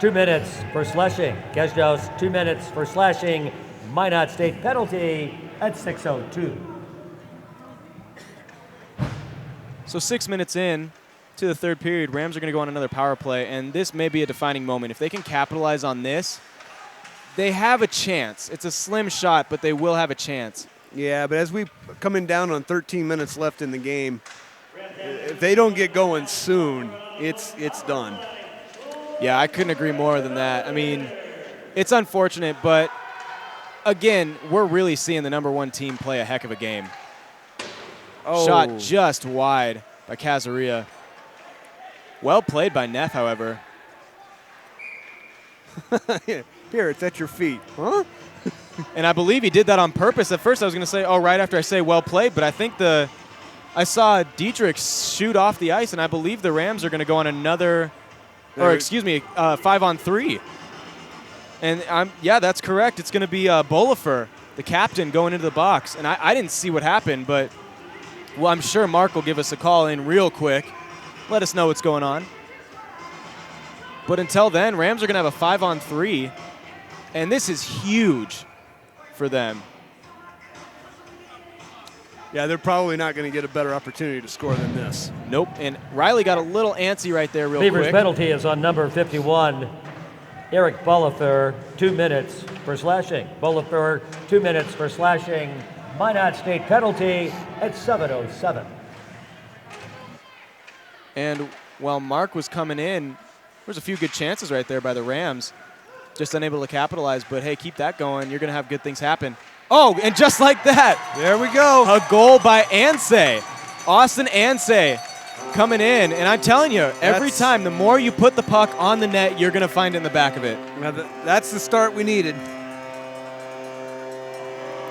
S3: 2 minutes for slashing. Gejdaus, 2 minutes for slashing. Minot State penalty at 6:02.
S2: So 6 minutes in to the third period, Rams are going to go on another power play, and this may be a defining moment. If they can capitalize on this, they have a chance. It's a slim shot, but they will have a chance.
S1: Yeah, but as we coming down on 13 minutes left in the game, if they don't get going soon, it's done.
S2: Yeah, I couldn't agree more than that. I mean, it's unfortunate, but again, we're really seeing the number 1 team play a heck of a game.
S1: Oh.
S2: Shot just wide by Cazaria. Well played by Neff, however.
S1: Here, it's at your feet. Huh?
S2: And I believe he did that on purpose. At first I was going to say, oh, right after I say well played, but I think I saw Dietrich shoot off the ice, and I believe the Rams are going to go on another, 5-on-3. And that's correct. It's going to be Bolifer, the captain, going into the box. And I didn't see what happened, but well, I'm sure Mark will give us a call in real quick. Let us know what's going on. But until then, Rams are going to have a 5-on-3, and this is huge for them.
S1: Yeah, they're probably not going to get a better opportunity to score than this.
S2: Nope, and Riley got a little antsy right there real
S3: Beavers
S2: quick.
S3: penalty is on number 51, Eric Bolifer, 2 minutes for slashing. Bolifer, 2 minutes for slashing. Minot State penalty at 7:07.
S2: And while Mark was coming in, there was a few good chances right there by the Rams. Just unable to capitalize, but hey, keep that going. You're going to have good things happen. Oh, and just like that.
S1: There we go.
S2: A goal by Ansay. Austin Ansay coming in. And I'm telling you, every time, the more you put the puck on the net, you're going to find it in the back of it.
S1: Now that's the start we needed.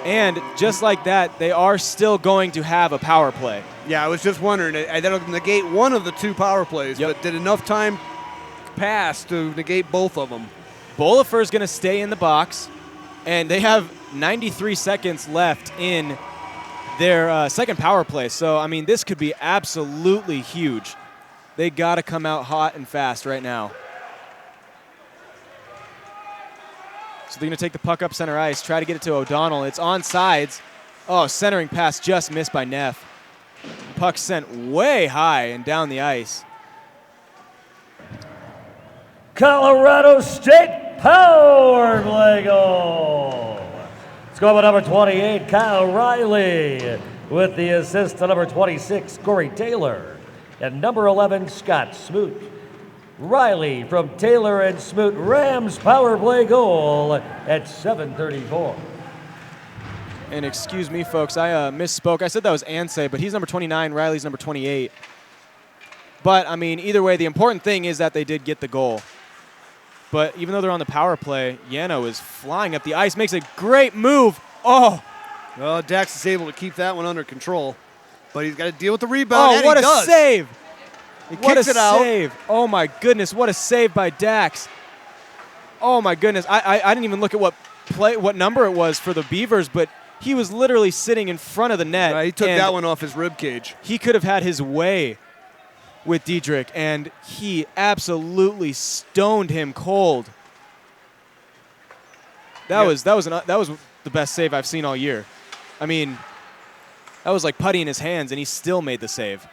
S2: And just like that, they are still going to have a power play.
S1: Yeah, I was just wondering. That'll negate one of the 2 power plays, but did enough time pass to negate both of them?
S2: Bolifer is going to stay in the box, and they have 93 seconds left in their second power play. So, I mean, this could be absolutely huge. They got to come out hot and fast right now. So they're going to take the puck up center ice, try to get it to O'Donnell. It's on sides. Oh, centering pass just missed by Neff. Puck sent way high and down the ice.
S3: Colorado State power play goal. Score by number 28, Kyle Riley, with the assist to number 26, Corey Taylor, and number 11, Scott Smoot. Riley from Taylor and Smoot, Rams power play goal at 7:34.
S2: And excuse me, folks, I misspoke. I said that was Ansay, but he's number 29, Riley's number 28. But, I mean, either way, the important thing is that they did get the goal. But even though they're on the power play, Yano is flying up the ice, makes a great move. Oh!
S1: Well, Dax is able to keep that one under control, but he's got to deal with the rebound.
S2: Oh, what a save!
S1: He
S2: what
S1: kicks
S2: a
S1: it out.
S2: save! Oh my goodness, what a save by Dax! Oh my goodness, I didn't even look at what number it was for the Beavers, but he was literally sitting in front of the net.
S1: He took that one off his rib cage.
S2: He could have had his way with Diedrich, and he absolutely stoned him cold. That was the best save I've seen all year. I mean, that was like putty in his hands, and he still made the save.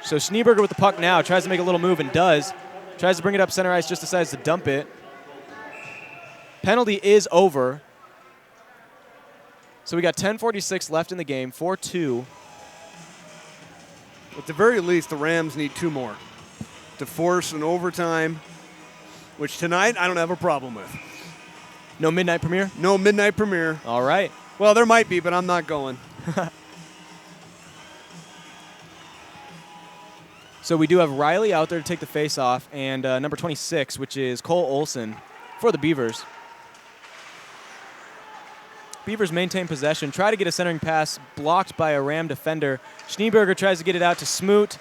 S2: So Schneeberger with the puck now, tries to make a little move and does. Tries to bring it up center ice, just decides to dump it. Penalty is over. So we got 10:46 left in the game, 4-2.
S1: At the very least, the Rams need 2 more to force an overtime, which tonight I don't have a problem with.
S2: No midnight premiere?
S1: No midnight premiere.
S2: All right.
S1: Well, there might be, but I'm not going.
S2: So we do have Riley out there to take the face-off, and number 26, which is Cole Olson for the Beavers. Beavers maintain possession, try to get a centering pass, blocked by a Ram defender. Schneeberger tries to get it out to Smoot.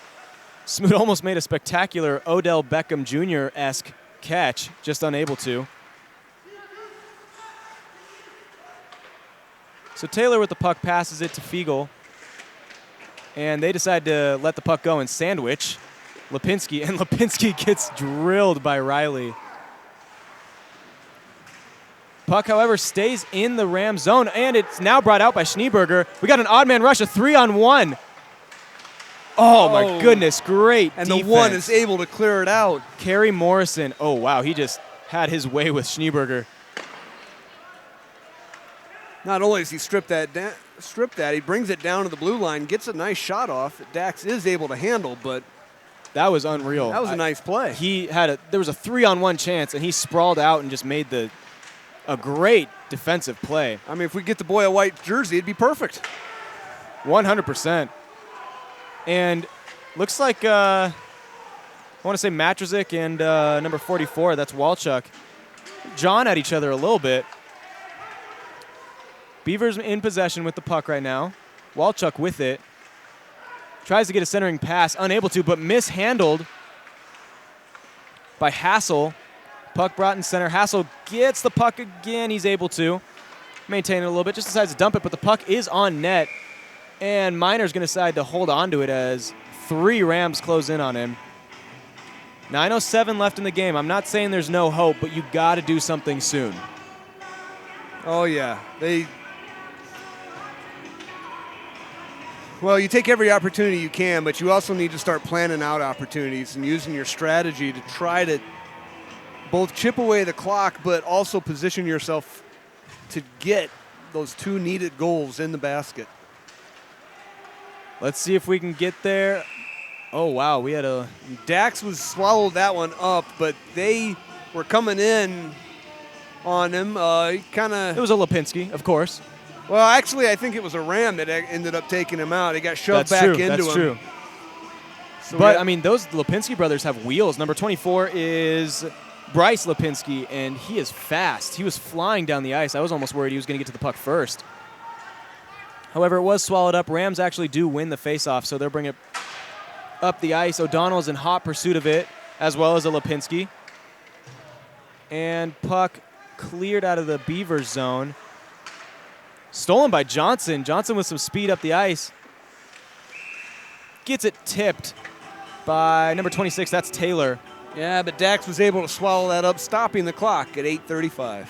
S2: Smoot almost made a spectacular Odell Beckham Jr.-esque catch, just unable to. So Taylor with the puck passes it to Fiegel. And they decide to let the puck go and sandwich Lipinski, and Lipinski gets drilled by Riley. Puck, however, stays in the Ram zone, and it's now brought out by Schneeberger. We got an odd man rush, a 3-on-1. Oh, my goodness, great
S1: And
S2: defense.
S1: the one is able to clear it out.
S2: Kerry Morrison, oh, wow, he just had his way with Schneeberger.
S1: Not only does he strip that, he brings it down to the blue line, gets a nice shot off that Dax is able to handle, but
S2: that was unreal.
S1: That was a nice play.
S2: There was a 3-on-1 chance, and he sprawled out and just made a great defensive play.
S1: I mean, if we get the boy a white jersey, it'd be perfect.
S2: 100%. And looks like, I want to say Matrozik and number 44, that's Walchuk, jawing at each other a little bit. Beavers in possession with the puck right now. Walchuk with it. Tries to get a centering pass, unable to, but mishandled by Hassel. Puck brought in center. Hassel gets the puck again. He's able to maintain it a little bit. Just decides to dump it, but the puck is on net. And Minor's going to decide to hold on to it as 3 Rams close in on him. 9:07 left in the game. I'm not saying there's no hope, but you got to do something soon.
S1: Oh, yeah. Well, you take every opportunity you can, but you also need to start planning out opportunities and using your strategy to try to both chip away the clock, but also position yourself to get those 2 needed goals in the basket.
S2: Let's see if we can get there. Oh, wow,
S1: Dax swallowed that one up, but they were coming in on him. It
S2: was a Lipinski, of course.
S1: Well, actually, I think it was a Ram that ended up taking him out. He got shoved back into him.
S2: That's true.
S1: So
S2: but, I mean, those Lipinski brothers have wheels. Number 24 is Bryce Lipinski, and he is fast. He was flying down the ice. I was almost worried he was going to get to the puck first. However, it was swallowed up. Rams actually do win the faceoff, so they'll bring it up the ice. O'Donnell's in hot pursuit of it, as well as a Lipinski. And puck cleared out of the Beavers zone. Stolen by Johnson. Johnson with some speed up the ice. Gets it tipped by number 26. That's Taylor.
S1: Yeah, but Dax was able to swallow that up, stopping the clock at 8:35.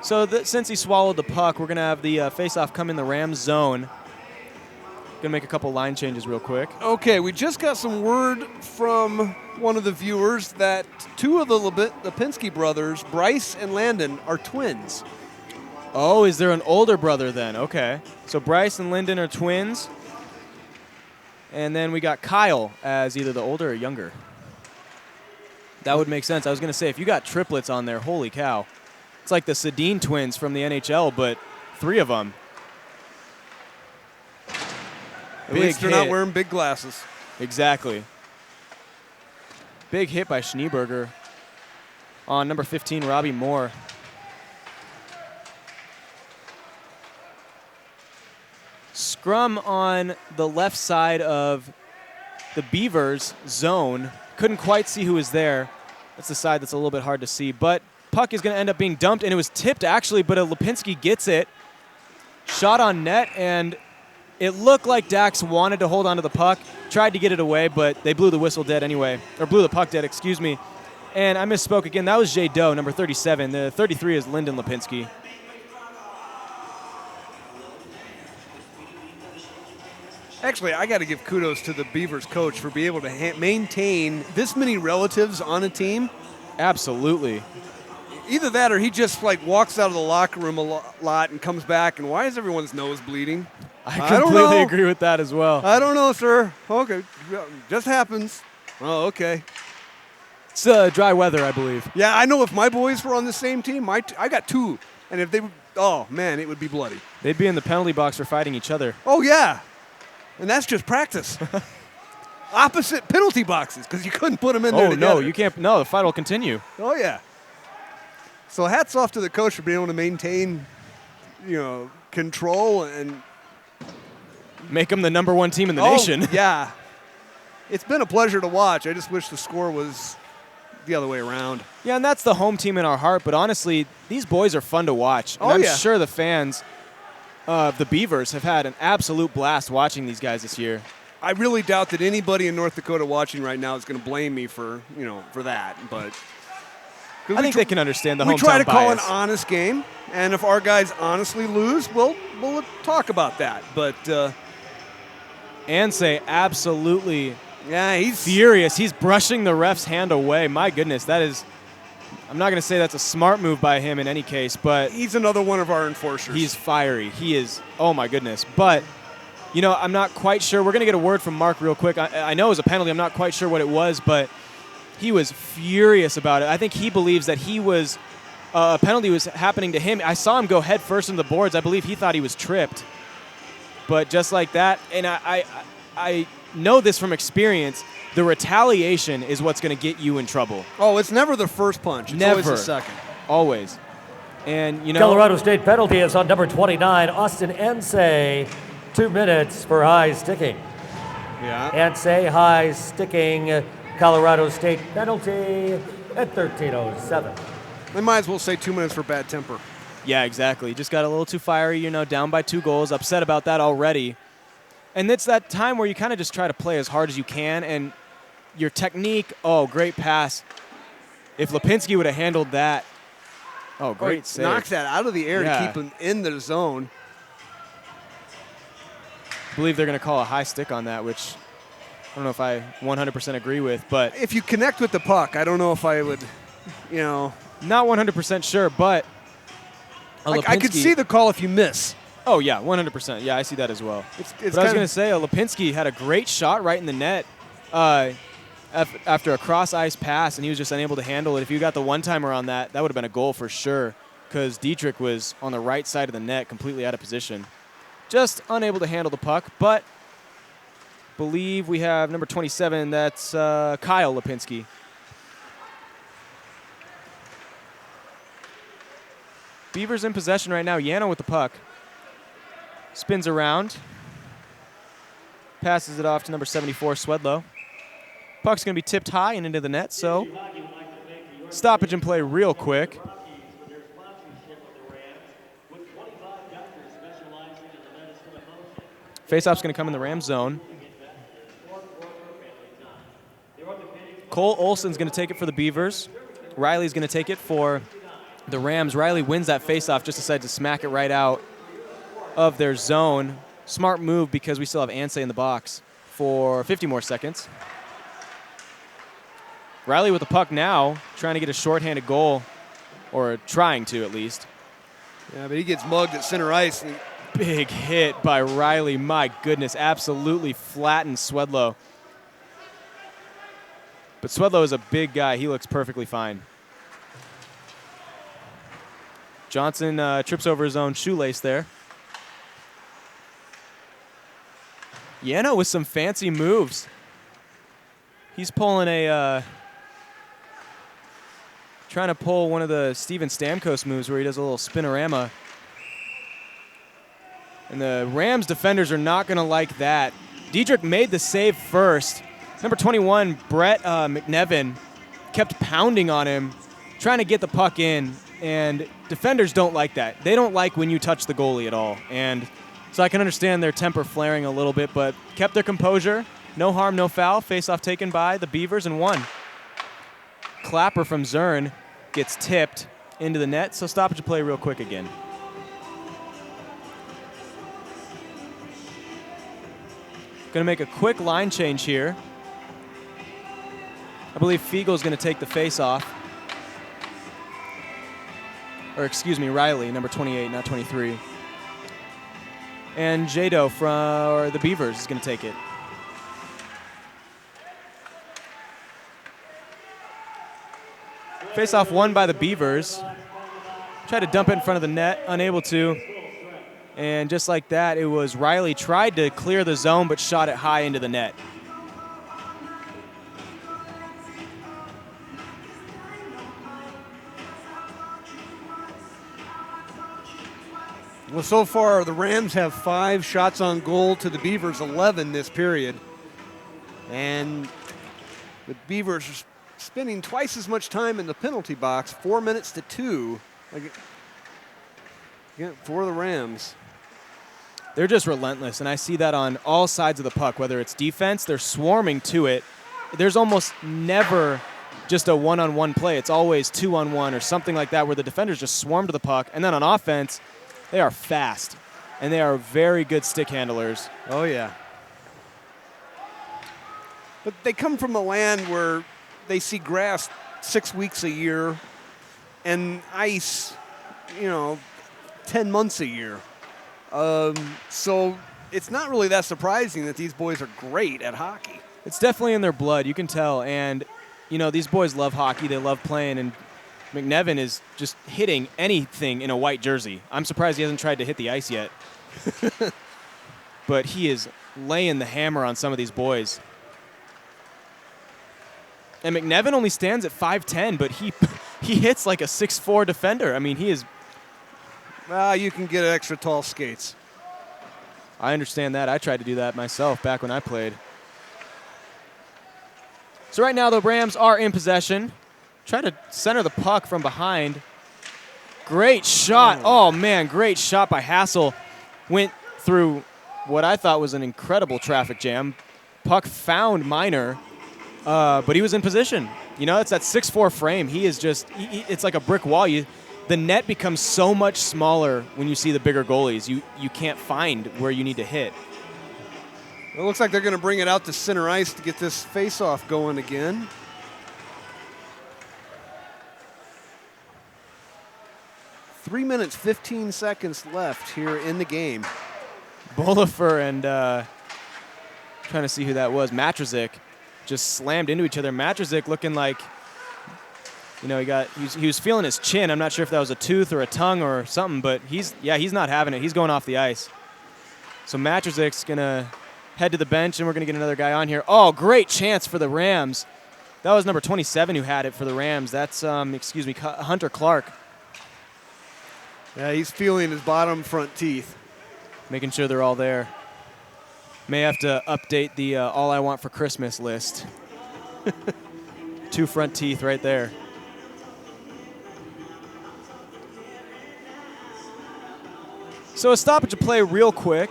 S2: So since he swallowed the puck, we're going to have the face-off come in the Rams zone. Going to make a couple line changes real quick.
S1: Okay, we just got some word from one of the viewers that two of the Lipinski brothers, Bryce and Landon, are twins.
S2: Oh, is there an older brother then? Okay. So Bryce and Lyndon are twins. And then we got Kyle as either the older or younger. That would make sense. I was going to say, if you got triplets on there, holy cow. It's like the Sedin twins from the NHL, but 3 of them.
S1: At least they're not wearing big glasses.
S2: Exactly. Big hit by Schneeberger on number 15, Robbie Moore. Scrum on the left side of the Beavers zone. Couldn't quite see who was there. That's the side that's a little bit hard to see. But puck is going to end up being dumped, and it was tipped actually, but Lipinski gets it. Shot on net, and it looked like Dax wanted to hold on to the puck, tried to get it away, but they blew the whistle dead anyway, or blew the puck dead, excuse me. And I misspoke again. That was Jay Doe, number 37. The 33 is Lyndon Lipinski.
S1: Actually, I got to give kudos to the Beavers coach for being able to maintain this many relatives on a team.
S2: Absolutely.
S1: Either that or he just like walks out of the locker room a lot and comes back, and why is everyone's nose bleeding?
S2: I completely agree with that as well.
S1: I don't know, sir. Okay, just happens. Oh, okay.
S2: It's dry weather, I believe.
S1: Yeah, I know if my boys were on the same team, I got 2, and if they would, oh man, it would be bloody.
S2: They'd be in the penalty box for fighting each other.
S1: Oh yeah, and that's just practice. Opposite penalty boxes, because you couldn't put them in there together.
S2: No, you can't. No, the fight will continue.
S1: Oh yeah. So hats off to the coach for being able to maintain, control and
S2: make them the number 1 team in the nation.
S1: Yeah. It's been a pleasure to watch. I just wish the score was the other way around.
S2: Yeah, and that's the home team in our heart. But honestly, these boys are fun to watch. And I'm sure the fans of the Beavers have had an absolute blast watching these guys this year.
S1: I really doubt that anybody in North Dakota watching right now is going to blame me for that. But
S2: I think they can understand the hometown bias.
S1: We try to call an honest game, and if our guys honestly lose, we'll talk about that. But
S2: Ansay absolutely
S1: he's
S2: furious. He's brushing the ref's hand away. My goodness, that is – I'm not going to say that's a smart move by him in any case, but –
S1: he's another one of our enforcers.
S2: He's fiery. He is – oh, my goodness. But, I'm not quite sure. We're going to get a word from Mark real quick. I know it was a penalty. I'm not quite sure what it was, but he was furious about it. I think he believes that he was a penalty was happening to him. I saw him go head first into the boards. I believe he thought he was tripped. But just like that, and I know this from experience, the retaliation is what's going to get you in trouble.
S1: Oh, it's never the first punch. It's always the second.
S2: Always. And,
S3: Colorado State penalty is on number 29, Austin Ansay. 2 minutes for high sticking.
S1: Yeah.
S3: Ansay high sticking, Colorado State penalty at 13:07.
S1: They might as well say 2 minutes for bad temper.
S2: Yeah, exactly. Just got a little too fiery, down by 2 goals, upset about that already. And it's that time where you kind of just try to play as hard as you can, and your technique, great pass. If Lipinski would have handled that, great save.
S1: Knocks that out of the air to keep him in the zone.
S2: I believe they're going to call a high stick on that, which I don't know if I 100% agree with. But
S1: if you connect with the puck, I don't know if I would,
S2: Not 100% sure, but
S1: I could see the call if you miss.
S2: Oh, yeah, 100%. Yeah, I see that as well.
S1: It's
S2: but I was going to say, Lipinski had a great shot right in the net after a cross-ice pass, and he was just unable to handle it. If you got the one-timer on that, that would have been a goal for sure, because Dietrich was on the right side of the net, completely out of position. Just unable to handle the puck, but believe we have number 27. That's Kyle Lipinski. Beavers in possession right now. Yano with the puck. Spins around. Passes it off to number 74, Swedlow. Puck's going to be tipped high and into the net, so stoppage and play real quick. Faceoff's going to come in the Rams zone. Cole Olson's going to take it for the Beavers. Riley's going to take it for the Rams. Riley wins that faceoff, just decided to smack it right out of their zone. Smart move because we still have Anseh in the box for 50 more seconds. Riley with the puck now, trying to get a shorthanded goal, or trying to at least.
S1: Yeah, but he gets mugged at center ice.
S2: Big hit by Riley. My goodness, absolutely flattened Swedlow. But Swedlow is a big guy. He looks perfectly fine. Johnson trips over his own shoelace there. Yano with some fancy moves. He's pulling trying to pull one of the Steven Stamkos moves where he does a little spinorama. And the Rams defenders are not going to like that. Diedrich made the save first. Number 21, Brett McNevin, kept pounding on him, trying to get the puck in. And defenders don't like that. They don't like when you touch the goalie at all. And so I can understand their temper flaring a little bit, but kept their composure. No harm, no foul. Face-off taken by the Beavers and won. Clapper from Zern gets tipped into the net, so stoppage of play real quick again. Going to make a quick line change here. I believe Fiegel's going to take the face-off. Or excuse me, Riley, number 28, not 23. And Jado from the Beavers is going to take it. Face-off won by the Beavers. Tried to dump it in front of the net, unable to. And just like that, it was Riley tried to clear the zone but shot it high into the net.
S1: Well, so far, the Rams have 5 shots on goal to the Beavers' 11 this period. And the Beavers are spending twice as much time in the penalty box, 4 minutes to 2, for the Rams.
S2: They're just relentless, and I see that on all sides of the puck. Whether it's defense, they're swarming to it. There's almost never just a one-on-one play. It's always 2-on-1 or something like that where the defenders just swarm to the puck. And then on offense, they are fast, and they are very good stick handlers.
S1: Oh, yeah. But they come from a land where they see grass 6 weeks a year and ice, 10 months a year. So it's not really that surprising that these boys are great at hockey.
S2: It's definitely in their blood. You can tell. And, these boys love hockey. They love playing. And McNevin is just hitting anything in a white jersey. I'm surprised he hasn't tried to hit the ice yet. But he is laying the hammer on some of these boys. And McNevin only stands at 5'10", but he hits like a 6'4" defender. I mean, he is...
S1: Well, you can get extra tall skates.
S2: I understand that. I tried to do that myself back when I played. So right now the Rams are in possession. Try to center the puck from behind. Great shot. Oh, man, great shot by Hassel. Went through what I thought was an incredible traffic jam. Puck found Miner, but he was in position. It's that 6'4" frame. He is just, it's like a brick wall. The net becomes so much smaller when you see the bigger goalies. You can't find where you need to hit.
S1: It looks like they're going to bring it out to center ice to get this face-off going again. Three minutes, 15 seconds left here in the game.
S2: Bolifer and trying to see who that was. Matrazik just slammed into each other. Matrazik looking like, he was feeling his chin. I'm not sure if that was a tooth or a tongue or something, but he's not having it. He's going off the ice. So Matrazik's going to head to the bench, and we're going to get another guy on here. Oh, great chance for the Rams. That was number 27 who had it for the Rams. That's, Hunter Clark.
S1: Yeah, he's feeling his bottom front teeth.
S2: Making sure they're all there. May have to update the All I Want for Christmas list. 2 front teeth right there. So a stoppage of play real quick.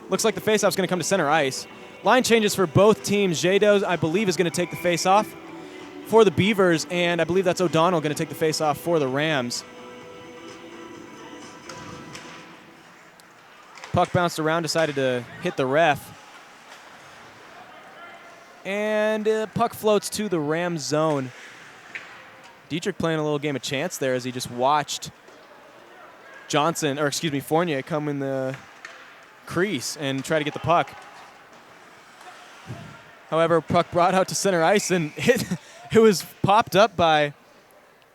S2: Looks like the faceoff's going to come to center ice. Line changes for both teams. Jado, I believe, is going to take the faceoff for the Beavers, and I believe that's O'Donnell going to take the faceoff for the Rams. Puck bounced around, decided to hit the ref. And puck floats to the Rams zone. Dietrich playing a little game of chance there as he just watched Fournier come in the crease and try to get the puck. However, puck brought out to center ice and it was popped up by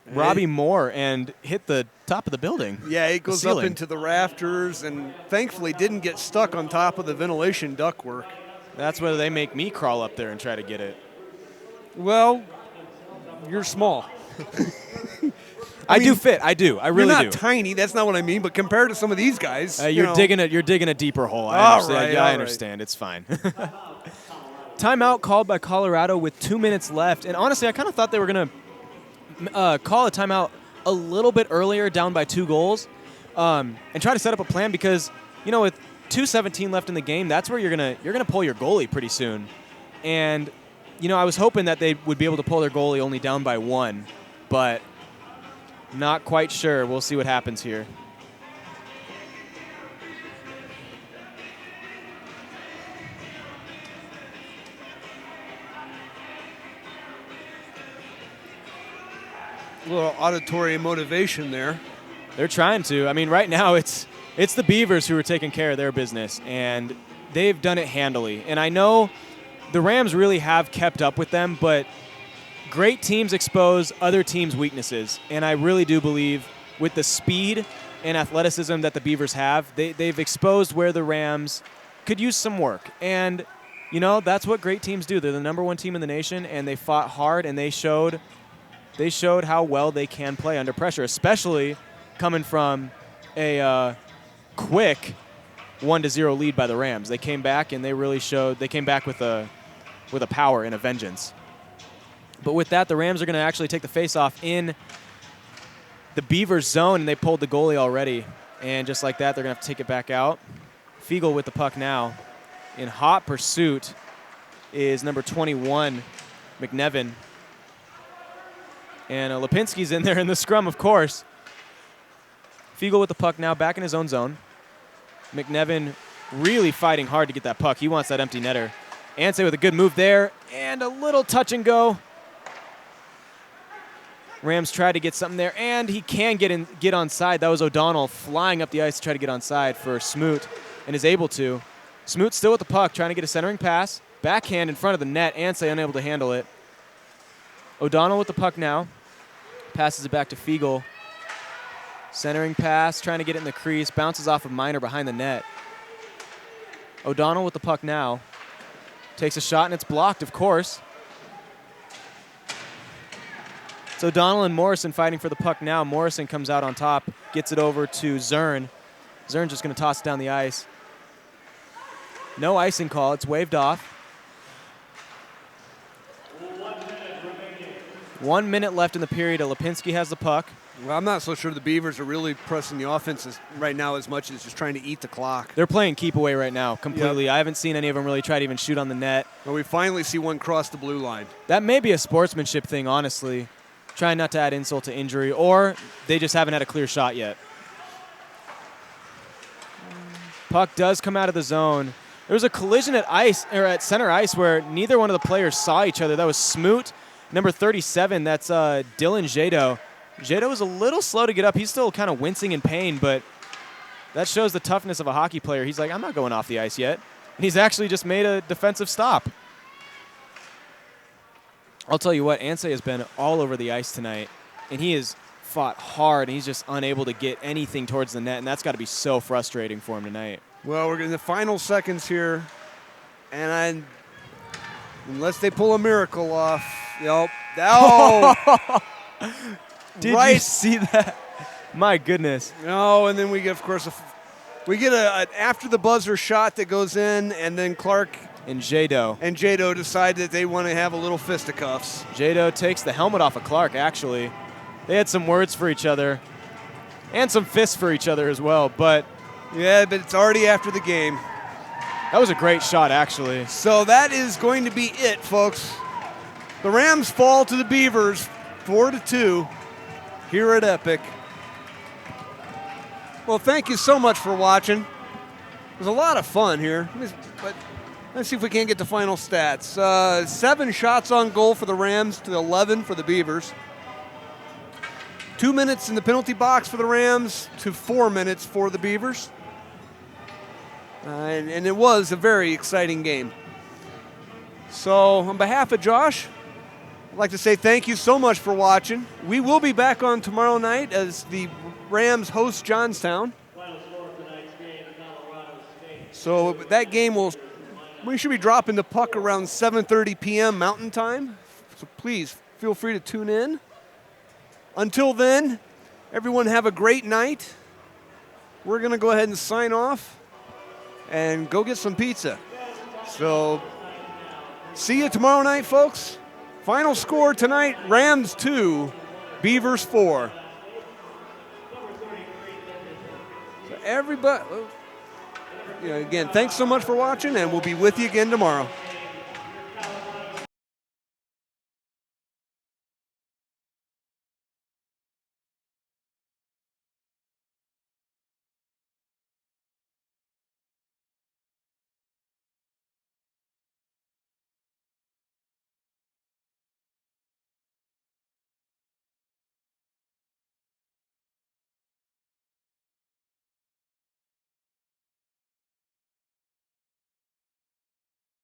S2: Robbie Moore and hit the top of the building.
S1: Yeah, it goes up into the rafters and thankfully didn't get stuck on top of the ventilation ductwork.
S2: That's where they make me crawl up there and try to get it.
S1: Well, you're small.
S2: I do fit. I do. I really do.
S1: You're not tiny. That's not what I mean. But compared to some of these guys,
S2: you're digging a deeper hole. I understand. I understand. It's fine. Timeout called by Colorado with 2 minutes left. And honestly, I kind of thought they were going to call a timeout a little bit earlier, down by 2 goals, and try to set up a plan because, with 2:17 left in the game, that's where you're gonna pull your goalie pretty soon. And I was hoping that they would be able to pull their goalie only down by 1, but not quite sure. We'll see what happens here.
S1: A little auditory motivation there.
S2: They're trying to. I mean, right now it's the Beavers who are taking care of their business, and they've done it handily. And I know the Rams really have kept up with them, but great teams expose other teams' weaknesses. And I really do believe with the speed and athleticism that the Beavers have, they've exposed where the Rams could use some work. And, that's what great teams do. They're the #1 team in the nation, and they fought hard, and they showed how well they can play under pressure, especially coming from a quick 1-0 lead by the Rams. They came back and they really showed. They came back with a power and a vengeance. But with that, the Rams are going to actually take the faceoff in the Beavers zone, and they pulled the goalie already. And just like that, they're going to have to take it back out. Fiegel with the puck now. In hot pursuit is number 21, McNevin. And Lipinski's in there in the scrum, of course. Fiegel with the puck now, back in his own zone. McNevin really fighting hard to get that puck. He wants that empty netter. Ansay with a good move there, and a little touch and go. Rams tried to get something there, and he can get onside. That was O'Donnell flying up the ice to try to get onside for Smoot, and is able to. Smoot still with the puck, trying to get a centering pass. Backhand in front of the net. Ansay unable to handle it. O'Donnell with the puck now. Passes it back to Fiegel. Centering pass, trying to get it in the crease. Bounces off of Miner behind the net. O'Donnell with the puck now. Takes a shot, and it's blocked, of course. It's O'Donnell and Morrison fighting for the puck now. Morrison comes out on top, gets it over to Zern. Zern's just going to toss it down the ice. No icing call. It's waved off. 1 minute left in the period. Lipinski has the puck.
S1: Well, I'm not so sure the Beavers are really pressing the offense right now as much as just trying to eat the clock.
S2: They're playing keep away right now completely. Yep. I haven't seen any of them really try to even shoot on the net.
S1: Well, we finally see one cross the blue line.
S2: That may be a sportsmanship thing, honestly. Trying not to add insult to injury, or they just haven't had a clear shot yet. Puck does come out of the zone. There was a collision at center ice where neither one of the players saw each other. That was Smoot, number 37. That's Dylan Jado. Jado was a little slow to get up. He's still kind of wincing in pain, but that shows the toughness of a hockey player. He's like, I'm not going off the ice yet. And he's actually just made a defensive stop. I'll tell you what, Ansay has been all over the ice tonight, and he has fought hard, and he's just unable to get anything towards the net, and that's got to be so frustrating for him tonight.
S1: Well, we're in the final seconds here, and unless they pull a miracle off, oh.
S2: Did you see that? My goodness.
S1: No, and then we get, of course, an after the buzzer shot that goes in, and then Clark
S2: and Jado decide that they want to have a little fisticuffs. Jado takes the helmet off of Clark, actually. They had some words for each other and some fists for each other as well, but
S1: Yeah, but it's already after the game.
S2: That was a great shot, actually.
S1: So that is going to be it, folks. The Rams fall to the Beavers 4-2 here at Epic. Well, thank you so much for watching. It was a lot of fun here. But let's see if we can't get the final stats. 7 shots on goal for the Rams to 11 for the Beavers. 2 minutes in the penalty box for the Rams to 4 minutes for the Beavers. And it was a very exciting game. So on behalf of Josh, I'd like to say thank you so much for watching. We will be back on tomorrow night as the Rams host Johnstown.
S4: Final score of tonight's game, Colorado State.
S1: So that game we should be dropping the puck around 7:30 p.m. Mountain Time. So please feel free to tune in. Until then, everyone have a great night. We're going to go ahead and sign off and go get some pizza. So see you tomorrow night, folks. Final score tonight, Rams 2, Beavers 4. So everybody, again, thanks so much for watching, and we'll be with you again tomorrow.